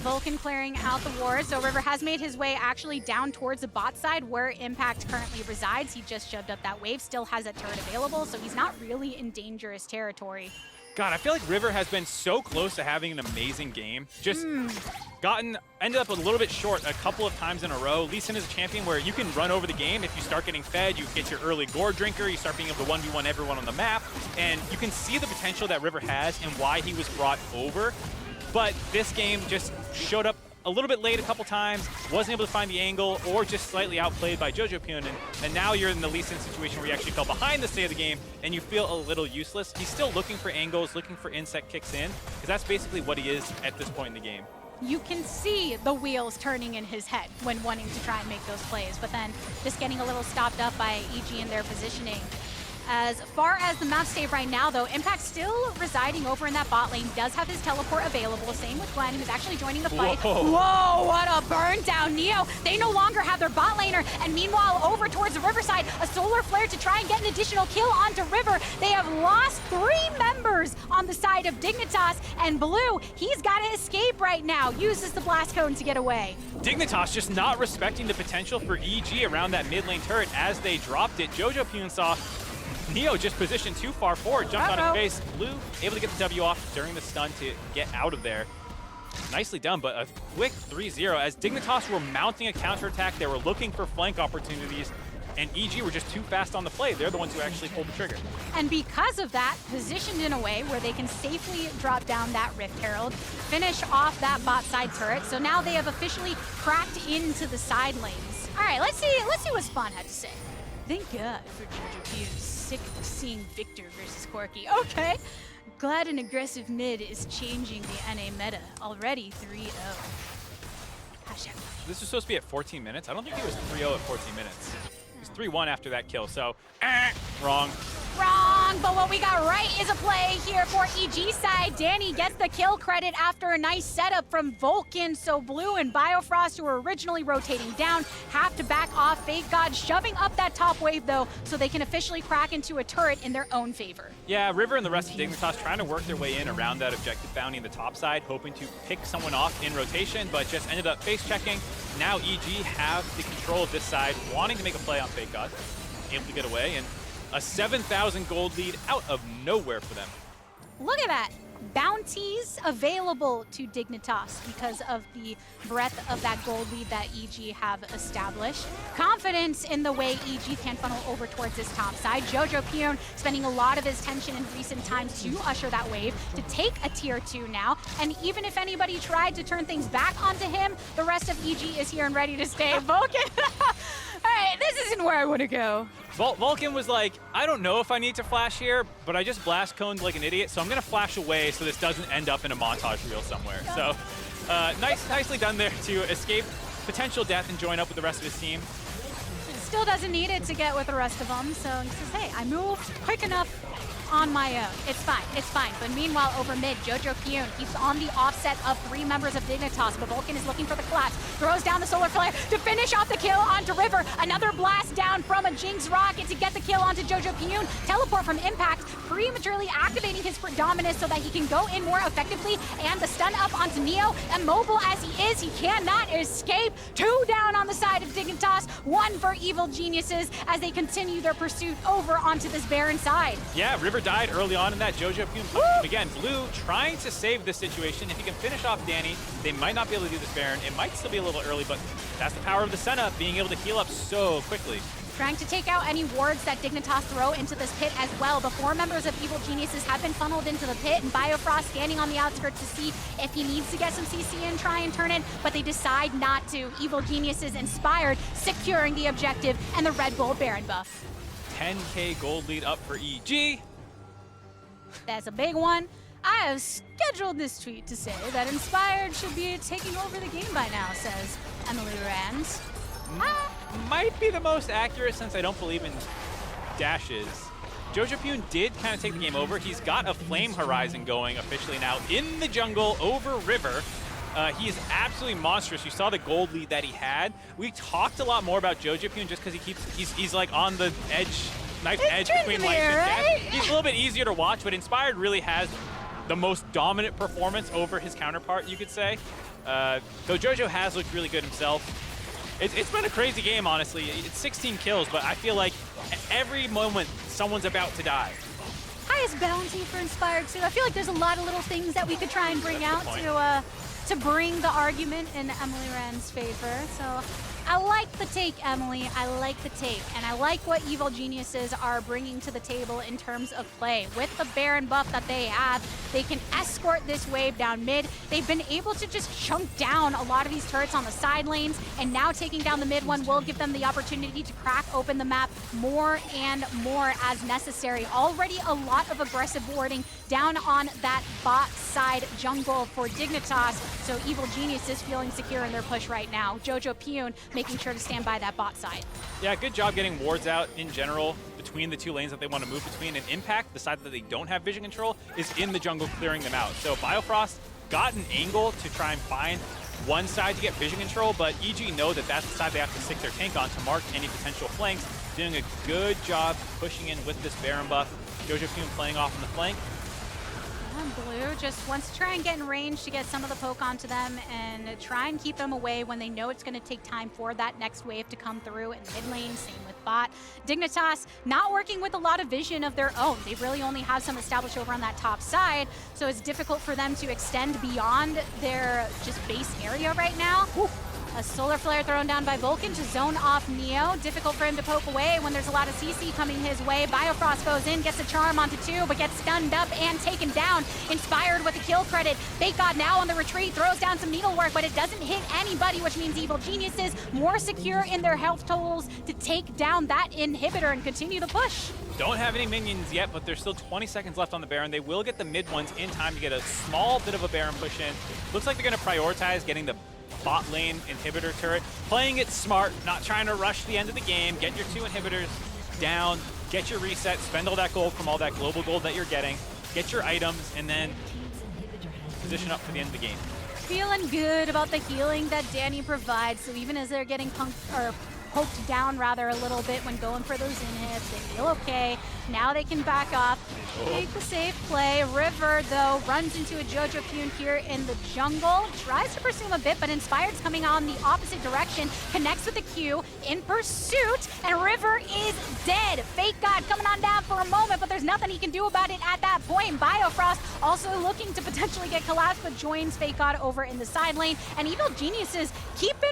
Vulcan clearing out the ward, so River has made his way actually down towards the bot side where Impact currently resides. He just shoved up that wave, still has that turret available, so he's not really in dangerous territory. God, I feel like River has been so close to having an amazing game. Just ended up a little bit short a couple of times in a row. Lee Sin is a champion where you can run over the game. If you start getting fed, you get your early gore drinker, you start being able to 1v1 everyone on the map, and you can see the potential that River has and why he was brought over. But this game just showed up a little bit late a couple times, wasn't able to find the angle, or just slightly outplayed by JoJo Pune, and now you're in the Lee Sin situation where you actually fell behind the state of the game and you feel a little useless. He's still looking for angles, looking for insect kicks in, because that's basically what he is at this point in the game. You can see the wheels turning in his head when wanting to try and make those plays, but then just getting a little stopped up by EG in their positioning. As far as the map state right now, though, Impact still residing over in that bot lane, does have his teleport available. Same with Glenn, who's actually joining the fight. Whoa, what a burn down, Neo. They no longer have their bot laner, and meanwhile, over towards the Riverside, a solar flare to try and get an additional kill onto River. They have lost 3 members on the side of Dignitas, and Blue, he's got to escape right now. Uses the blast cone to get away. Dignitas just not respecting the potential for EG around that mid lane turret as they dropped it. Jojo Pune saw Neo just positioned too far forward, jumped on his face. Blue able to get the W off during the stun to get out of there. Nicely done, but a quick 3-0 as Dignitas were mounting a counterattack. They were looking for flank opportunities, and EG were just too fast on the play. They're the ones who actually pulled the trigger. And because of that, positioned in a way where they can safely drop down that Rift Herald, finish off that bot side turret. So now they have officially cracked into the side lanes. All right, let's see what Spawn had to say. Thank God for Jojo Pune. Sick of seeing Victor versus Corki. Okay. Glad an aggressive mid is changing the NA meta. Already 3-0. Hashtag. This was supposed to be at 14 minutes. I don't think he was 3-0 at 14 minutes. He was 3-1 after that kill, so wrong. Wrong, but what we got right is a play here for EG side. Danny gets the kill credit after a nice setup from Vulcan. So Blue and Biofrost, who were originally rotating down, have to back off. Fake God shoving up that top wave, though, so they can officially crack into a turret in their own favor. Yeah, River and the rest of Dignitas trying to work their way in around that objective bounty in the top side, hoping to pick someone off in rotation, but just ended up face checking. Now EG have the control of this side, wanting to make a play on Fake God, able to get away, and a 7,000 gold lead out of nowhere for them. Look at that. Bounties available to Dignitas because of the breadth of that gold lead that EG have established. Confidence in the way EG can funnel over towards this top side. Jojo Pune spending a lot of his tension in recent times to usher that wave to take a tier 2 now. And even if anybody tried to turn things back onto him, the rest of EG is here and ready to stay. Vulcan, all right, this isn't where I want to go. Vulcan was like, I don't know if I need to flash here, but I just blast coned like an idiot, so I'm going to flash away so this doesn't end up in a montage reel somewhere. So nicely done there to escape potential death and join up with the rest of his team. Still doesn't need it to get with the rest of them, so he says, hey, I moved quick enough on my own. It's fine, it's fine. But meanwhile, over mid, Jojo Pune keeps on the offset of 3 members of Dignitas, but Vulcan is looking for the collapse, throws down the solar flare to finish off the kill onto River. Another blast down from a Jinx rocket to get the kill onto Jojo Pune. Teleport from Impact, prematurely activating his predominance so that he can go in more effectively, and the stun up onto Neo. Immobile as he is, he cannot escape. 2 down on the side of Dignitas, 1 for Evil Geniuses as they continue their pursuit over onto this Baron side. Yeah, River died early on in that. Jojo Pune punished him again. Blue trying to save this situation. If he can finish off Danny, they might not be able to do this Baron. It might still be a little early, but that's the power of the Senna, being able to heal up so quickly. Trying to take out any wards that Dignitas throw into this pit as well. The 4 members of Evil Geniuses have been funneled into the pit, and Biofrost standing on the outskirts to see if he needs to get some CC and try and turn it, but they decide not to. Evil Geniuses inspired, securing the objective and the Red Bull Baron buff. 10k gold lead up for EG. That's a big one. I have scheduled this tweet to say that Inspired should be taking over the game by now, says Emily Rand. Might be the most accurate since I don't believe in dashes. Jojo Pune did kind of take the game over. He's got a Flame Horizon going officially now in the jungle over River. He is absolutely monstrous. You saw the gold lead that he had. We talked a lot more about Jojo Pune just because he's like on the edge, knife edge between life and death. He's a little bit easier to watch, but Inspired really has the most dominant performance over his counterpart, you could say. Though Jojo has looked really good himself. It's been a crazy game, honestly. It's 16 kills, but I feel like at every moment someone's about to die. Highest bounty for Inspired too. I feel like there's a lot of little things that we could try and bring out to bring the argument in Emily Rand's favor. So I like the take, Emily. I like the take. And I like what Evil Geniuses are bringing to the table in terms of play. With the Baron buff that they have, they can escort this wave down mid. They've been able to just chunk down a lot of these turrets on the side lanes, and now taking down the mid one will give them the opportunity to crack open the map more and more as necessary. Already a lot of aggressive warding down on that bot side jungle for Dignitas. So Evil Genius is feeling secure in their push right now. Jojo Pyun making sure to stand by that bot side. Yeah, good job getting wards out in general between the two lanes that they want to move between. And Impact, the side that they don't have vision control, is in the jungle clearing them out. So Biofrost got an angle to try and find one side to get vision control, but EG know that that's the side they have to stick their tank on to mark any potential flanks. Doing a good job pushing in with this Baron buff. Jojo Pyun playing off on the flank. And Blue just wants to try and get in range to get some of the poke onto them and try and keep them away when they know it's going to take time for that next wave to come through in mid lane. Same with bot. Dignitas not working with a lot of vision of their own. They really only have some established over on that top side, so it's difficult for them to extend beyond their just base area right now. Woo. A solar flare thrown down by Vulcan to zone off Neo. Difficult for him to poke away when there's a lot of CC coming his way. Biofrost goes in, gets a charm onto 2, but gets stunned up and taken down. Inspired with a kill credit. Fake God now on the retreat, throws down some needlework, but it doesn't hit anybody, which means Evil Geniuses more secure in their health totals to take down that inhibitor and continue the push. Don't have any minions yet, but there's still 20 seconds left on the Baron. They will get the mid ones in time to get a small bit of a Baron push in. Looks like they're going to prioritize getting the bot lane inhibitor turret, playing it smart, not trying to rush the end of the game. Get your 2 inhibitors down, get your reset, spend all that gold from all that global gold that you're getting, get your items, and then position up for the end of the game. Feeling good about the healing that Danny provides, so even as they're getting poked down rather a little bit when going for those inhibs, they feel okay. Now they can back off, take the safe play. River, though, runs into a Jojo Pyun here in the jungle, tries to pursue him a bit, but Inspired's coming on the opposite direction, connects with the Q in pursuit, and River is dead. Fake God coming on down for a moment, but there's nothing he can do about it at that point. Biofrost also looking to potentially get collapsed, but joins Fake God over in the side lane, and Evil Geniuses keeping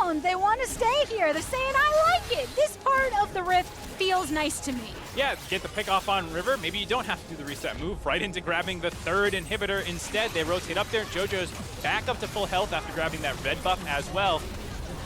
around. They want to stay here. They're saying, I like it. This part of the Rift feels nice to me. Yeah, get the pick off on River. Maybe you don't have to do the reset move. Right into grabbing the 3rd inhibitor instead. They rotate up there. Jojo's back up to full health after grabbing that red buff as well.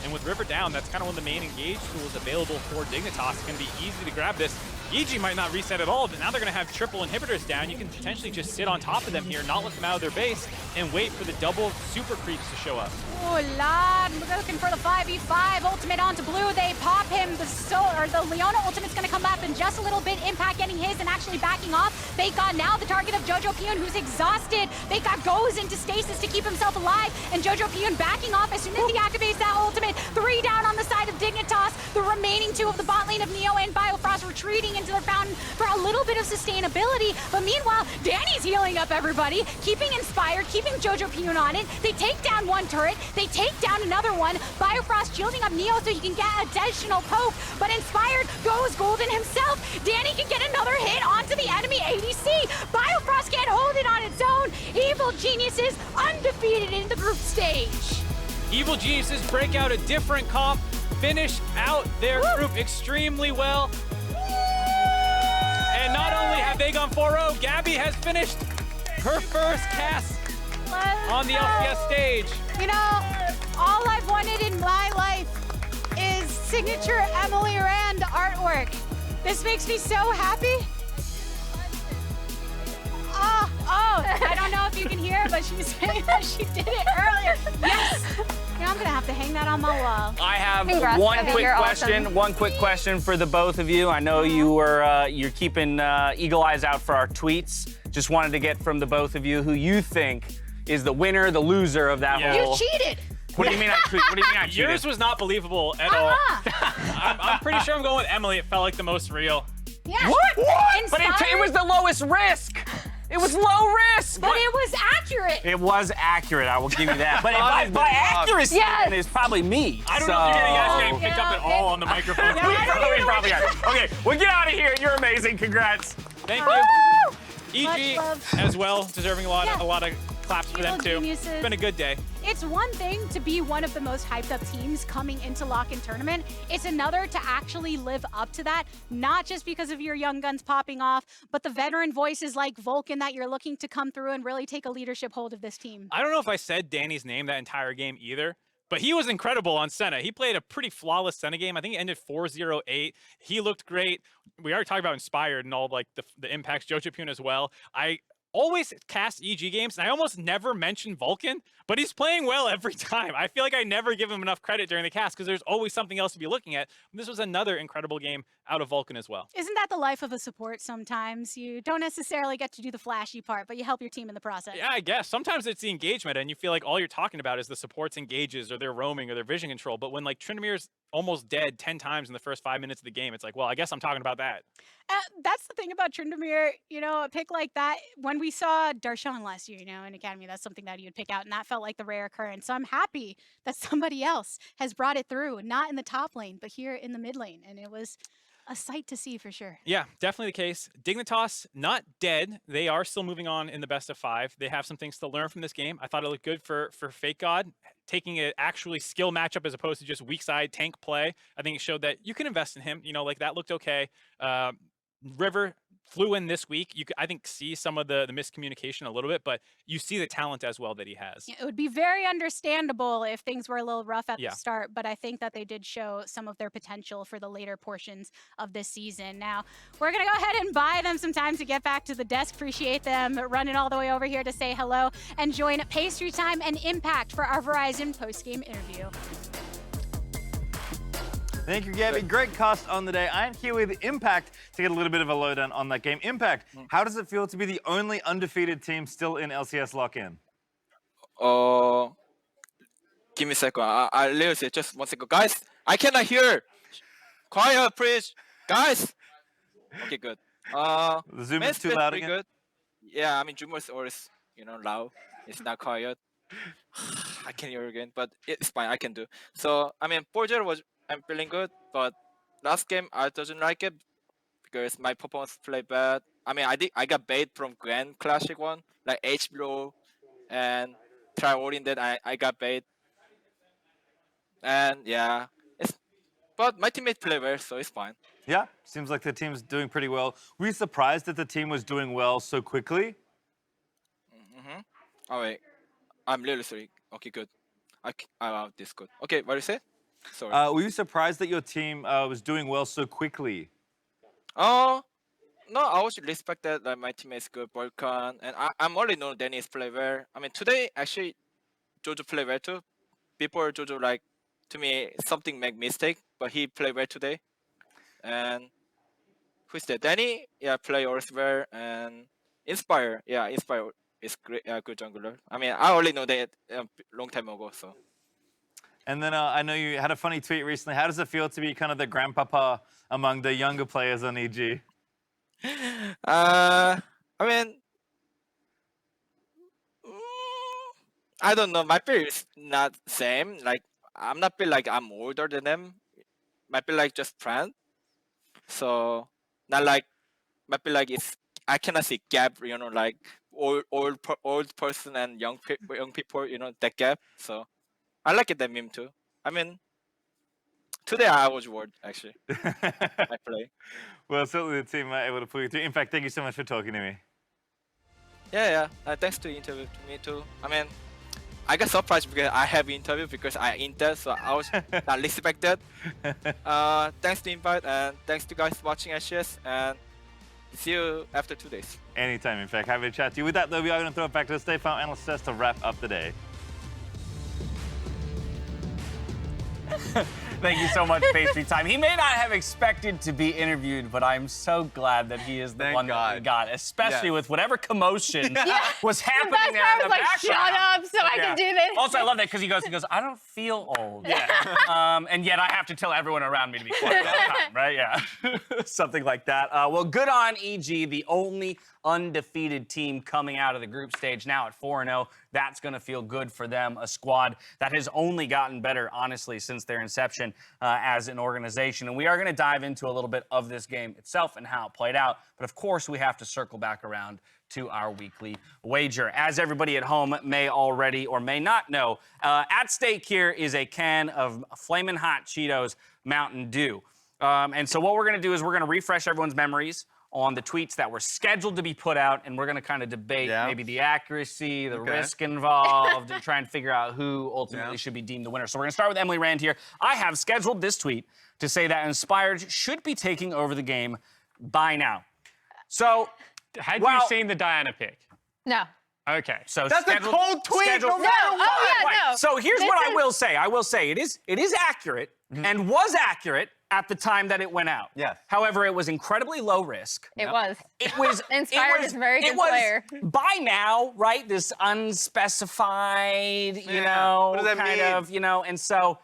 And with River down, that's kind of one of the main engage tools available for Dignitas. It's going to be easy to grab this. EG might not reset at all, but now they're going to have triple inhibitors down. You can potentially just sit on top of them here, not let them out of their base, and wait for the double super creeps to show up. Oh, Lad, looking for the 5v5 ultimate onto Blue. They pop him. The Leona ultimate's going to come up in just a little bit. Impact getting his and actually backing off. Fake God now the target of Jojo Pyun, who's exhausted. Fake God goes into stasis to keep himself alive, and Jojo Pyun backing off as soon as he activates that ultimate. 3 down on the side of Dignitas. The remaining 2 of the bot lane of Neo and Biofrost retreating into their fountain for a little bit of sustainability. But meanwhile, Danny's healing up everybody, keeping Inspired, keeping Jojo Pyun on it. They take down one turret. They take down another one. Biofrost shielding up Neo so he can get additional poke, but Inspired goes golden himself. Danny can get another hit onto the enemy ADC. Biofrost can't hold it on its own. Evil Geniuses undefeated in the group stage. Evil Geniuses break out a different comp, finish out their group extremely well. And not only have they gone 4-0, Gabby has finished her first cast on the LCS stage. You know, all I've wanted in my life is signature Emily Rand artwork. This makes me so happy. I don't know if you can hear, but she was saying that she did it earlier. Yes. Now I'm gonna have to hang that on my wall. I have Congrats, one Gabby, quick you're question. awesome. One quick question for the both of you. I know you're keeping eagle eyes out for our tweets. Just wanted to get from the both of you who you think is the winner, the loser of that Yeah. whole. You cheated. What do you mean I tweet? What do you mean I cheated? Yours was not believable at all. I'm pretty sure I'm going with Emily. It felt like the most real. Yeah. What? But Inspired, it was the lowest risk. It was low risk. but it was accurate. It was accurate, I will give you that. But by accuracy, Yes. then it's probably me. I don't know if you're getting guys getting picked up at all on the microphone. Probably are. Okay, we'll get out of here. You're amazing. Congrats. Thank you. Much EG love. as well, deserving a lot of claps for them Evil too. Geniuses. It's been a good day. It's one thing to be one of the most hyped up teams coming into Lock-In Tournament. It's another to actually live up to that, not just because of your young guns popping off, but the veteran voices like Vulcan that you're looking to come through and really take a leadership hold of this team. I don't know if I said Danny's name that entire game either, but he was incredible on Senna. He played a pretty flawless Senna game. I think it ended 4-0-8. He looked great. We already talked about Inspired and all like the impacts, Jojo Pyun as well. always cast EG games, and I almost never mention Vulcan, but he's playing well every time. I feel like I never give him enough credit during the cast because there's always something else to be looking at. This was another incredible game out of Vulcan as well. Isn't that the life of a support sometimes? You don't necessarily get to do the flashy part, but you help your team in the process. Yeah, I guess. Sometimes it's the engagement, and you feel like all you're talking about is the supports engages or their roaming or their vision control. But when like Tryndamere almost dead 10 times in the first 5 minutes of the game, it's like, well, I guess I'm talking about that. That's the thing about Tryndamere, a pick like that. When we saw Darshan last year, in Academy, that's something that he would pick out, and that felt like the rare occurrence. So I'm happy that somebody else has brought it through, not in the top lane, but here in the mid lane, and it was a sight to see for sure. Yeah, definitely the case. Dignitas, not dead. They are still moving on in the best of 5. They have some things to learn from this game. I thought it looked good for Fake God, taking an actually skill matchup as opposed to just weak side tank play. I think it showed that you can invest in him. Like that looked okay. River flew in this week. You could, I think, see some of the miscommunication a little bit, but you see the talent as well that he has. It would be very understandable if things were a little rough at the start, but I think that they did show some of their potential for the later portions of this season. Now, we're going to go ahead and buy them some time to get back to the desk. Appreciate them running all the way over here to say hello and join Pastry Time and Impact for our Verizon post-game interview. Thank you, Gabby. Great cast on the day. I'm here with Impact to get a little bit of a lowdown on that game. Impact, how does it feel to be the only undefeated team still in LCS lock-in? Give me a second. I literally say just 1 second. Guys, I cannot hear. Quiet, please. Guys. Okay, good. The Zoom is too loud again? Good. Yeah, I mean, Zoom is always, loud. It's not quiet. I can hear again, but it's fine. I can do. So, I mean, 4-0 I'm feeling good, but last game I doesn't like it because my performance played bad. I mean, I got bait from Grand Classic one, like HBO and try ordering that I got bait. And yeah, but my teammates play well, so it's fine. Yeah, seems like the team's doing pretty well. Were you surprised that the team was doing well so quickly? Oh wait, I'm really sorry. Okay, good. This good. Okay, what do you say? Sorry. Were you surprised that your team was doing well so quickly? No, I was respected that my teammates good, Vulcan, and I'm already know Dennis play well. I mean, today actually Jojo play well too. Before Jojo to me something make mistake, but he play well today. And who's that? Danny, yeah, play also well, and Inspire, yeah, Inspire is great, good jungler. I mean, I already know that long time ago, so. And then I know you had a funny tweet recently. How does it feel to be kind of the grandpapa among the younger players on EG? I mean, I don't know. My feel is not same. Like, I'm not feel like I'm older than them. My feel like just friend. So, not like, I feel like I cannot see gap, like old person and young people, that gap. So, I like it, that meme too. I mean, today I was bored, actually. I play. Well, certainly the team able to pull you through. In fact, thank you so much for talking to me. Yeah. Thanks to interview to me too. I mean, I got surprised because I have interview because I Inter, so I was not expected. Thanks to invite and thanks to guys watching LCS, and see you after 2 days. Anytime, in fact. Happy to chat to you. With that, though, we are going to throw it back to the State Farm Analyst to wrap up the day. Thank you so much, Pastry Time. He may not have expected to be interviewed, but I'm so glad that he is the one that we got, especially with whatever commotion was happening The best there part in was the like, shut background. up so I can do this. Also, I love that because he goes, I don't feel old. And yet I have to tell everyone around me to be quiet all the time, right? Yeah. Something like that. Well, good on EG, the only undefeated team coming out of the group stage now at 4-0. That's going to feel good for them, a squad that has only gotten better, honestly, since their inception as an organization. And we are going to dive into a little bit of this game itself and how it played out. But of course, we have to circle back around to our weekly wager. As everybody at home may already or may not know, at stake here is a can of Flamin' Hot Cheetos Mountain Dew. And so what we're going to do is we're going to refresh everyone's memories on the tweets that were scheduled to be put out, and we're going to kind of debate maybe the accuracy, the risk involved, and try and figure out who ultimately should be deemed the winner. So we're going to start with Emily Rand here. I have scheduled this tweet to say that Inspired should be taking over the game by now. So, had you seen the Diana pick? No. Okay. So That's a cold tweet. No matter No, what. oh yeah, no. So here's This what I is- will say. I will say it is accurate and was accurate at the time that it went out. Yes. However, it was incredibly low risk. It was. It was Inspired is a very good it was, player. By now, right? This unspecified, you Yeah. know, What does that kind mean? of, you know, and so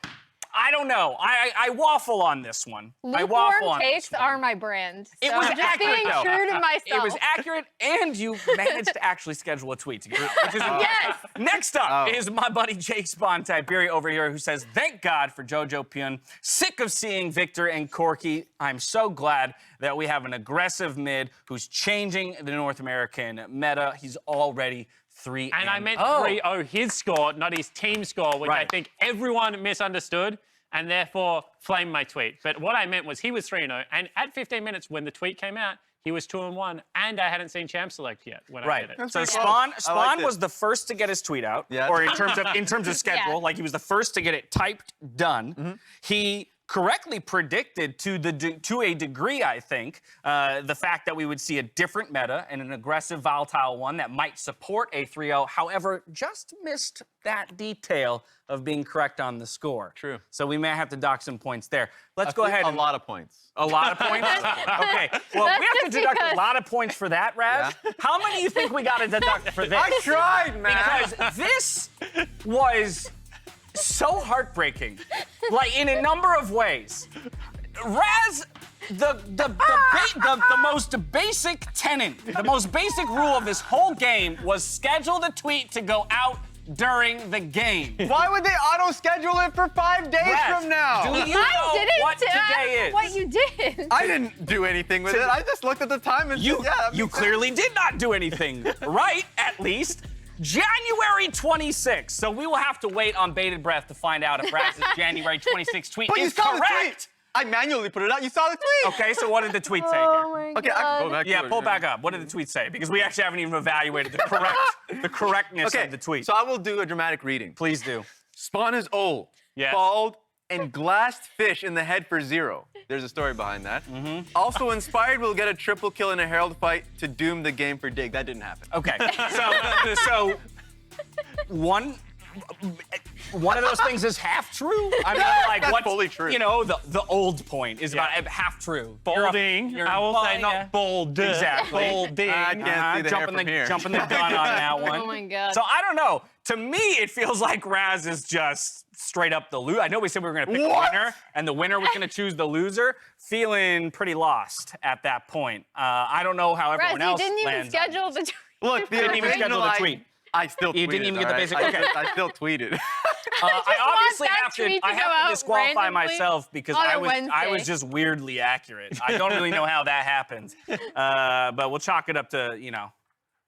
I don't know. I waffle on this one. I waffle Lukewarm on this takes one. are my brand. So It was I'm just accurate, being though. true to myself. It was accurate, and you managed to actually schedule a tweet to get it, which is Yes. Next up Oh. is my buddy Jake Spawn Tiberi over here, who says, "Thank God for JoJo Pyun. Sick of seeing Victor and Corki. I'm so glad that we have an aggressive mid who's changing the North American meta. He's already 3-0. And I meant 3-0 his score, not his team score, which I Right. think everyone misunderstood and therefore flamed my tweet. But what I meant was he was 3-0, and at 15 minutes when the tweet came out, he was 2-1, and I hadn't seen Champ Select yet when I Right. did it. So pretty Spawn close. I liked it. was the first to get his tweet out, Yeah. or in terms of schedule, Yeah. like he was the first to get it typed done. Mm-hmm. He correctly predicted to a degree, I think, the fact that we would see a different meta and an aggressive volatile one that might support a 3-0. However, just missed that detail of being correct on the score. True. So we may have to dock some points there. Let's go ahead. A and- lot of points. a lot of points? Okay. Well, That's we have to just deduct because- a lot of points for that, Raz. How many do you think we got to deduct for this? I tried, man. Because this was so heartbreaking, like in a number of ways. Raz, the most basic tenet, the most basic rule of this whole game was schedule the tweet to go out during the game. Why would they auto-schedule it for 5 days Raz, from now? do you I know didn't what ask today is? what you did. I didn't do anything with it. I just looked at the time and You, said, yeah, that you makes sense. clearly did not do anything right, at least. January 26th. So we will have to wait on bated breath to find out if Raz's January 26th tweet But you is saw the tweet. correct. I manually put it out. You saw the tweet. Okay, so what did the tweet say Oh here? my Okay, I can go back. Yeah, to pull it. back up. What did the tweet say? Because we actually haven't even evaluated the correctness Okay, of the tweet. so I will do a dramatic reading. Please do. Spawn is old, Yes. bald, and glassed fish in the head for 0. There's a story behind that. Also, Inspired will get a triple kill in a Herald fight to doom the game for Dig. That didn't happen. Okay, so one of those things is half true. I mean, like That's what's fully true. You know, the old point is about half true. Bolding. I will say not bold. Exactly. Bolding. I can't see the hair from here. Jumping the gun on that one. Oh my God. So I don't know. To me, it feels like Raz is just straight up the loser. I know we said we were going to pick What? a winner, and the winner was going to choose the loser. Feeling pretty lost at that point. I don't know how Raz, everyone you else didn't even lands on schedule the. Look, the Didn't even schedule original, the tweet. I still tweeted. You didn't even get the all right? basic- okay. I still tweeted. I obviously that have to. tweet to I go have to out disqualify randomly myself because on a I was Wednesday. just weirdly accurate. I don't really know how that happens, but we'll chalk it up to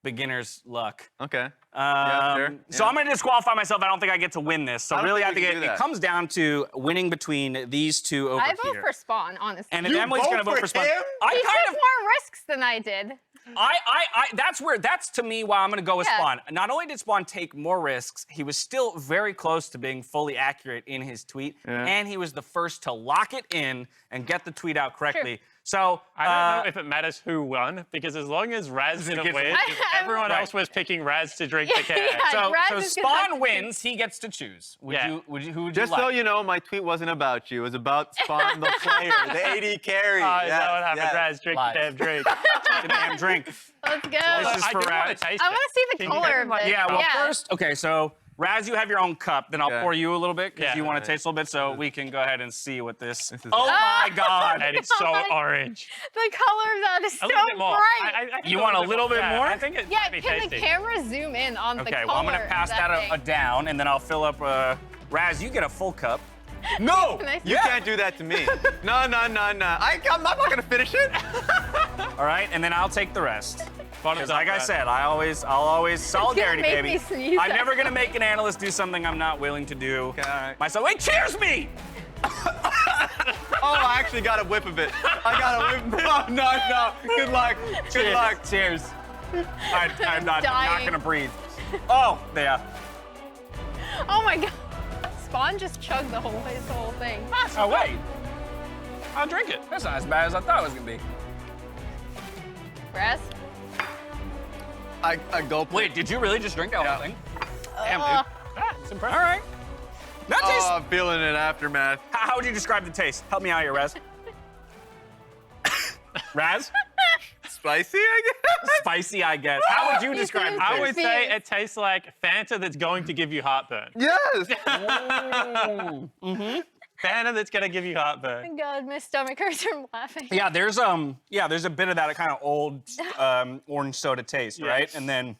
beginner's luck. Okay. Yeah, sure. So Yeah. I'm going to disqualify myself. I don't think I get to win this. So I don't really, I think we think can do it that. comes down to winning between these two over I vote here. for Spawn, honestly. And if You Emily's vote going to vote for for Spawn, him? I He kind took of. more risks than I did. That's to me why I'm going to go with Yeah. Spawn. Not only did Spawn take more risks, he was still very close to being fully accurate in his tweet, and he was the first to lock it in and get the tweet out correctly. So I don't know if it matters who won, because as long as Raz didn't gives- win, everyone Right. else was picking Raz to drink the can. Yeah. so Raz is gonna have Spawn to wins, he gets to choose. Who Yeah. would you Just like? so you know, my tweet wasn't about you. It was about Spawn, the player, the AD carry. Oh, is Yes, that what happened? yes. Raz, drink Live. the damn drink. Get a damn drink. Let's go. This is I for do want Raz. to taste I want to see the Can you color have of my- it. Yeah, well, first, okay, so Raz, you have your own cup. Then I'll Okay. pour you a little bit because Yeah. you want to taste a little bit, so we can go ahead and see what this. is- Oh my God! And it's so Oh my- orange. The color of that is A so little bit more. bright. I think You want a little bit yeah, more? I think it Yeah, might be can tasty. the camera zoom in on the Okay, color well, I'm gonna pass of that thing? down, and then I'll fill up. Raz, you get a full cup. No! Can I see You that? can't do that to me. No. I'm not gonna finish it. All right, and then I'll take the rest. Bottoms Because up, like I Raz. said, I'll always solidarity, make baby. me sneeze. I'm never gonna make an analyst do something I'm not willing to do Okay, all right. myself. Wait, cheers me! Oh, I actually got a whip of it. I got a whip. No. Good luck. Good luck. Cheers. I'm not dying. gonna breathe. Oh, yeah. Oh my god. Spawn just chugged the whole thing. Oh wait, I'll drink it. that's not as bad as I thought it was gonna be. Raz? I gulped. Wait, did you really just drink that whole thing? Damn, dude. It's impressive. All right. That tastes. Oh, I'm feeling it aftermath. How would you describe the taste? Help me out here, Raz. Raz? Spicy, I guess. Spicy, I guess. How would you describe the I taste? would say it tastes like Fanta that's going to give you heartburn. Yes. Fanta that's going to give you heartburn. Oh my God, my stomach hurts from laughing. Yeah, there's a bit of that kind of old orange soda taste, right? And then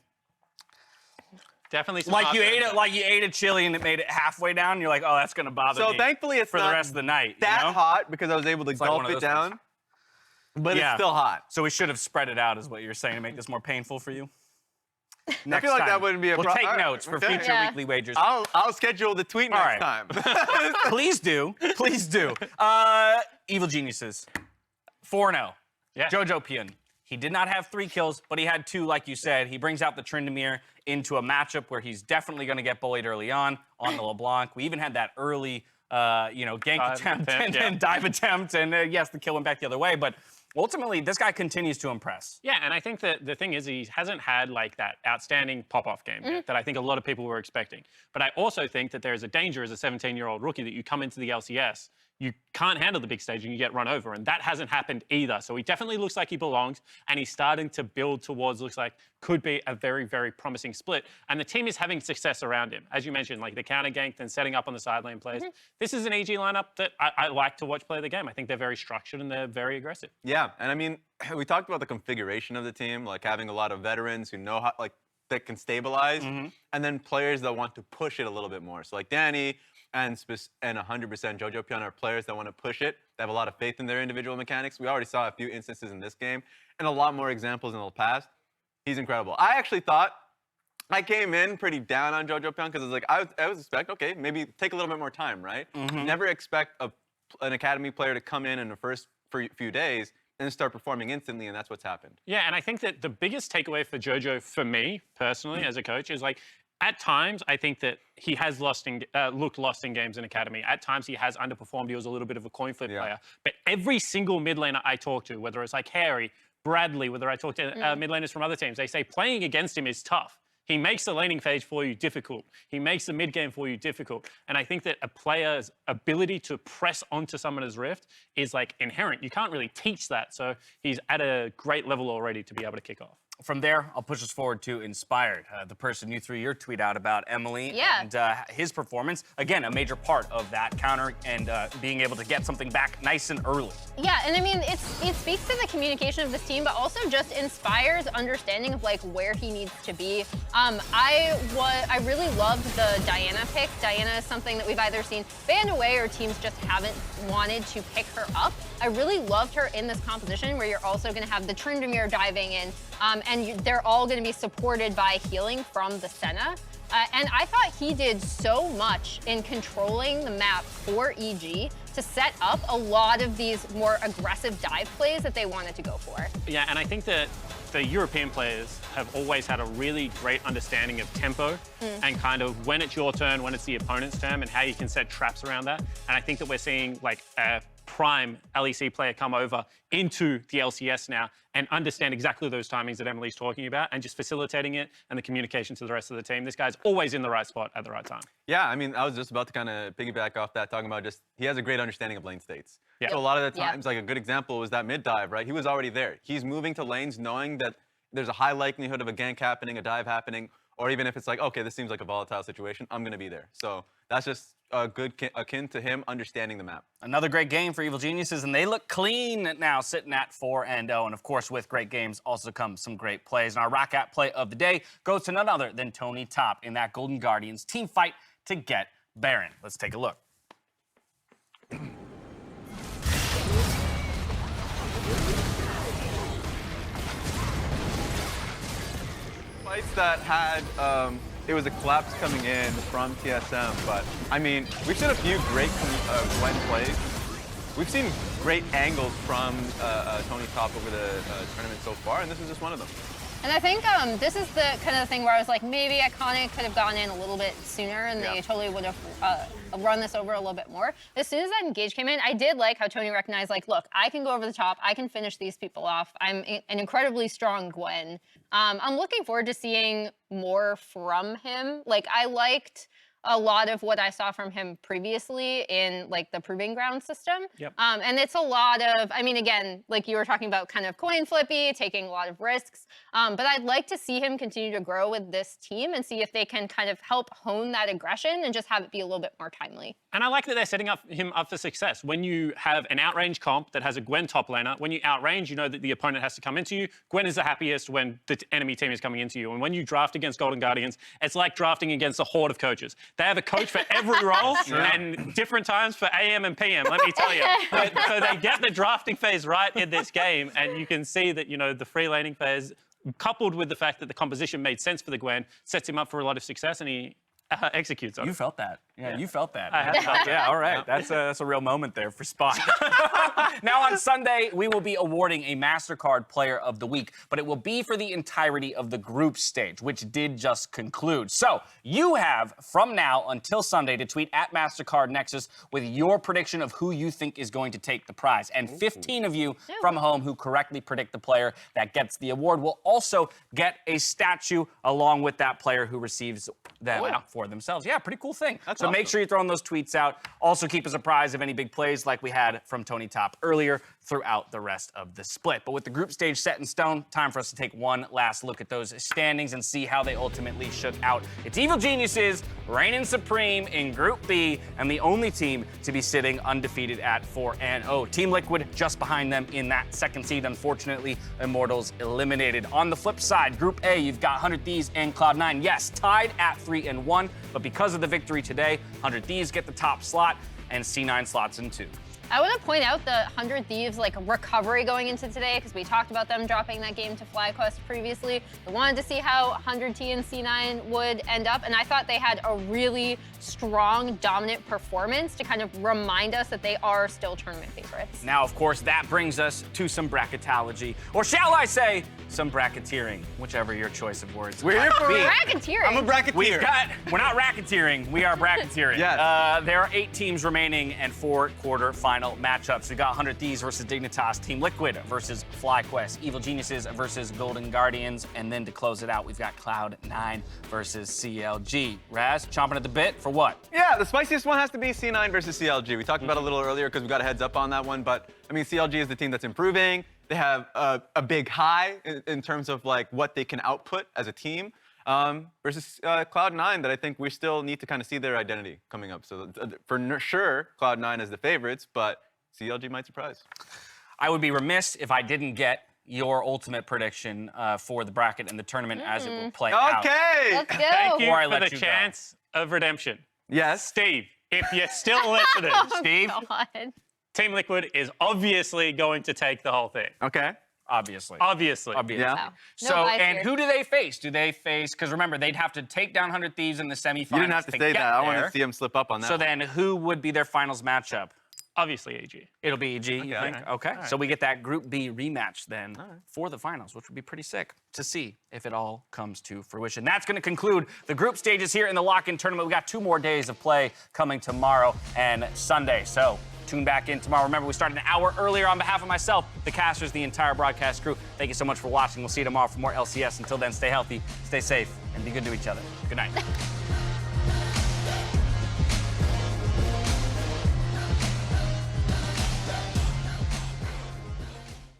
Definitely some like you heartburn. ate a chili and it made it halfway down. And you're like, oh, that's gonna bother So me thankfully it's for the not rest of the night. that you know? hot because I was able to like gulp one of it those down. ones. But Yeah. it's still hot. So we should have spread it out, is what you're saying, to make this more painful for you. Next feel like time, that wouldn't be a We'll pro- take all right, notes for okay. future Yeah. weekly wagers. I'll schedule the tweet All next right. time. Please do. Please do. Evil Geniuses. 4-0. Yeah. Jojo Pion. He did not have 3 kills, but he had 2, like you said. He brings out the Tryndamere into a matchup where he's definitely going to get bullied early on the LeBlanc. We even had that early, gank Dive attempt attempt, and dive attempt, and yes, the kill went back the other way. But ultimately, this guy continues to impress. Yeah, and I think that the thing is he hasn't had like that outstanding pop-off game yet that I think a lot of people were expecting. But I also think that there is a danger as a 17-year-old rookie that you come into the LCS, you can't handle the big stage and you get run over, and that hasn't happened either. So he definitely looks like he belongs, and he's starting to build towards looks like could be a very, very promising split. And the team is having success around him. As you mentioned, like the counter gank and setting up on the side lane plays. This is an EG lineup that I like to watch play the game. I think they're very structured and they're very aggressive. Yeah, and I mean, we talked about the configuration of the team, like having a lot of veterans who know how, like, that can stabilize, and then players that want to push it a little bit more. So like Danny and 100% Jojo Pion are players that want to push it. They have a lot of faith in their individual mechanics. We already saw a few instances in this game, and a lot more examples in the past. He's incredible. I actually thought I came in pretty down on Jojo Pion because I was expecting, okay, maybe take a little bit more time, right? Never expect an academy player to come in the first few days and start performing instantly, and that's what's happened. Yeah, and I think that the biggest takeaway for Jojo, for me personally as a coach, is like at times I think that he has looked lost in games in academy. At times he has underperformed. He was a little bit of a coin flip player. But every single mid laner I talk to, whether it's like Harry, Bradley, whether I talk to mid laners from other teams, they say playing against him is tough. He makes the laning phase for you difficult. He makes the mid game for you difficult. And I think that a player's ability to press onto someone's rift is like inherent. You can't really teach that. So he's at a great level already to be able to kick off. From there, I'll push us forward to Inspired, the person you threw your tweet out about, Emily, and his performance. Again, a major part of that counter and being able to get something back nice and early. Yeah, and I mean, it speaks to the communication of this team, but also just Inspire's understanding of like where he needs to be. I really loved the Diana pick. Diana is something that we've either seen banned away or teams just haven't wanted to pick her up. I really loved her in this composition where you're also going to have the Tryndamere diving in, and they're all going to be supported by healing from the Senna. And I thought he did so much in controlling the map for EG to set up a lot of these more aggressive dive plays that they wanted to go for. Yeah, and I think that the European players have always had a really great understanding of tempo and kind of when it's your turn, when it's the opponent's turn, and how you can set traps around that. And I think that we're seeing like a prime LEC player come over into the LCS now and understand exactly those timings that Emily's talking about and just facilitating it and the communication to the rest of the team. This guy's always in the right spot at the right time. Yeah, I mean, I was just about to kind of piggyback off that, talking about just he has a great understanding of lane states. Yeah. So a lot of the times, like a good example was that mid dive, right? He was already there. He's moving to lanes knowing that there's a high likelihood of a gank happening, a dive happening, or even if it's like, okay, this seems like a volatile situation, I'm going to be there. So that's just akin to him understanding the map. Another great game for Evil Geniuses, and they look clean now, sitting at 4-0. And of course, with great games also comes some great plays. And our Roccat play of the day goes to none other than Tony Top in that Golden Guardians team fight to get Baron. Let's take a look. Fights that had, it was a collapse coming in from TSM, but I mean, we've seen a few great Gwen plays. We've seen great angles from Tony Top over the tournament so far, and this is just one of them. And I think this is the kind of thing where I was like, maybe Iconic could have gone in a little bit sooner and they totally would have run this over a little bit more. As soon as that engage came in, I did like how Tony recognized, like, look, I can go over the top. I can finish these people off. I'm an incredibly strong Gwen. I'm looking forward to seeing more from him. Like, I liked a lot of what I saw from him previously in like the Proving Ground system. Yep. And it's a lot of, I mean, again, like you were talking about kind of coin flippy, taking a lot of risks. But I'd like to see him continue to grow with this team and see if they can kind of help hone that aggression and just have it be a little bit more timely. And I like that they're setting him up for success. When you have an outrange comp that has a Gwen top laner, when you outrange, you know that the opponent has to come into you. Gwen is the happiest when the enemy team is coming into you. And when you draft against Golden Guardians, it's like drafting against a horde of coaches. They have a coach for every role and different times for AM and PM, let me tell you. So they get the drafting phase right in this game, and you can see that, you know, the free laning phase, coupled with the fact that the composition made sense for the Gwen, sets him up for a lot of success, and he executes on it. You felt that. Yeah, you felt that. I have felt Yeah, all right. That's a real moment there for Spawn. Now on Sunday, we will be awarding a MasterCard Player of the Week, but it will be for the entirety of the group stage, which did just conclude. So you have from now until Sunday to tweet at MasterCard Nexus with your prediction of who you think is going to take the prize. And 15 of you from home who correctly predict the player that gets the award will also get a statue along with that player who receives them for themselves. Yeah, pretty cool thing. That's so awesome. make sure you're throwing those tweets out. Also keep us apprised of any big plays like we had from Tony Top earlier throughout the rest of the split. But with the group stage set in stone, time for us to take one last look at those standings and see how they ultimately shook out. It's Evil Geniuses reigning supreme in Group B and the only team to be sitting undefeated at 4-0. Team Liquid just behind them in that second seed. Unfortunately, Immortals eliminated. On the flip side, Group A, you've got 100 Thieves and Cloud9. Yes, tied at 3-1, but because of the victory today, 100 Thieves get the top slot and C9 slots in 2. I want to point out the 100 Thieves like recovery going into today because we talked about them dropping that game to FlyQuest previously. I wanted to see how 100T and C9 would end up, and I thought they had a really strong, dominant performance to kind of remind us that they are still tournament favorites. Now, of course, that brings us to some bracketology, or shall I say, some bracketeering, whichever your choice of words. We're here for Bracketeering. I'm a bracketeer. We're not racketeering, we are bracketeering. Yes. There are 8 teams remaining and 4 quarter-final matchups. We got 100 Thieves versus Dignitas, Team Liquid versus FlyQuest, Evil Geniuses versus Golden Guardians, and then to close it out, we've got Cloud9 versus CLG. Raz, chomping at the bit for what? Yeah, the spiciest one has to be C9 versus CLG. We talked about it a little earlier because we got a heads up on that one, but I mean, CLG is the team that's improving. They have a big high in terms of like what they can output as a team versus Cloud9 that I think we still need to kind of see their identity coming up. So for sure, Cloud9 is the favorites, but CLG might surprise. I would be remiss if I didn't get your ultimate prediction for the bracket and the tournament as it will play out. Okay. Let's go. Thank you Before I for let the you go. chance of redemption. Yes. Steve, if you're still listening, Steve? God. Team Liquid is obviously going to take the whole thing. Okay. Obviously. Obviously. Yeah. Wow. No So, bias and here. who do they face? Do they face, because remember, they'd have to take down 100 Thieves in the semifinals. You didn't have to say get that. I want there. to see him slip up on that. So then who would be their finals matchup? Obviously, AG. It'll be EG, you Okay. think? Okay. So we get that Group B rematch then for the finals, which would be pretty sick to see if it all comes to fruition. That's going to conclude the group stages here in the lock-in tournament. We got 2 more days of play coming tomorrow and Sunday. So tune back in tomorrow. Remember, we started an hour earlier. On behalf of myself, the casters, the entire broadcast crew, thank you so much for watching. We'll see you tomorrow for more LCS. Until then, stay healthy, stay safe, and be good to each other. Good night.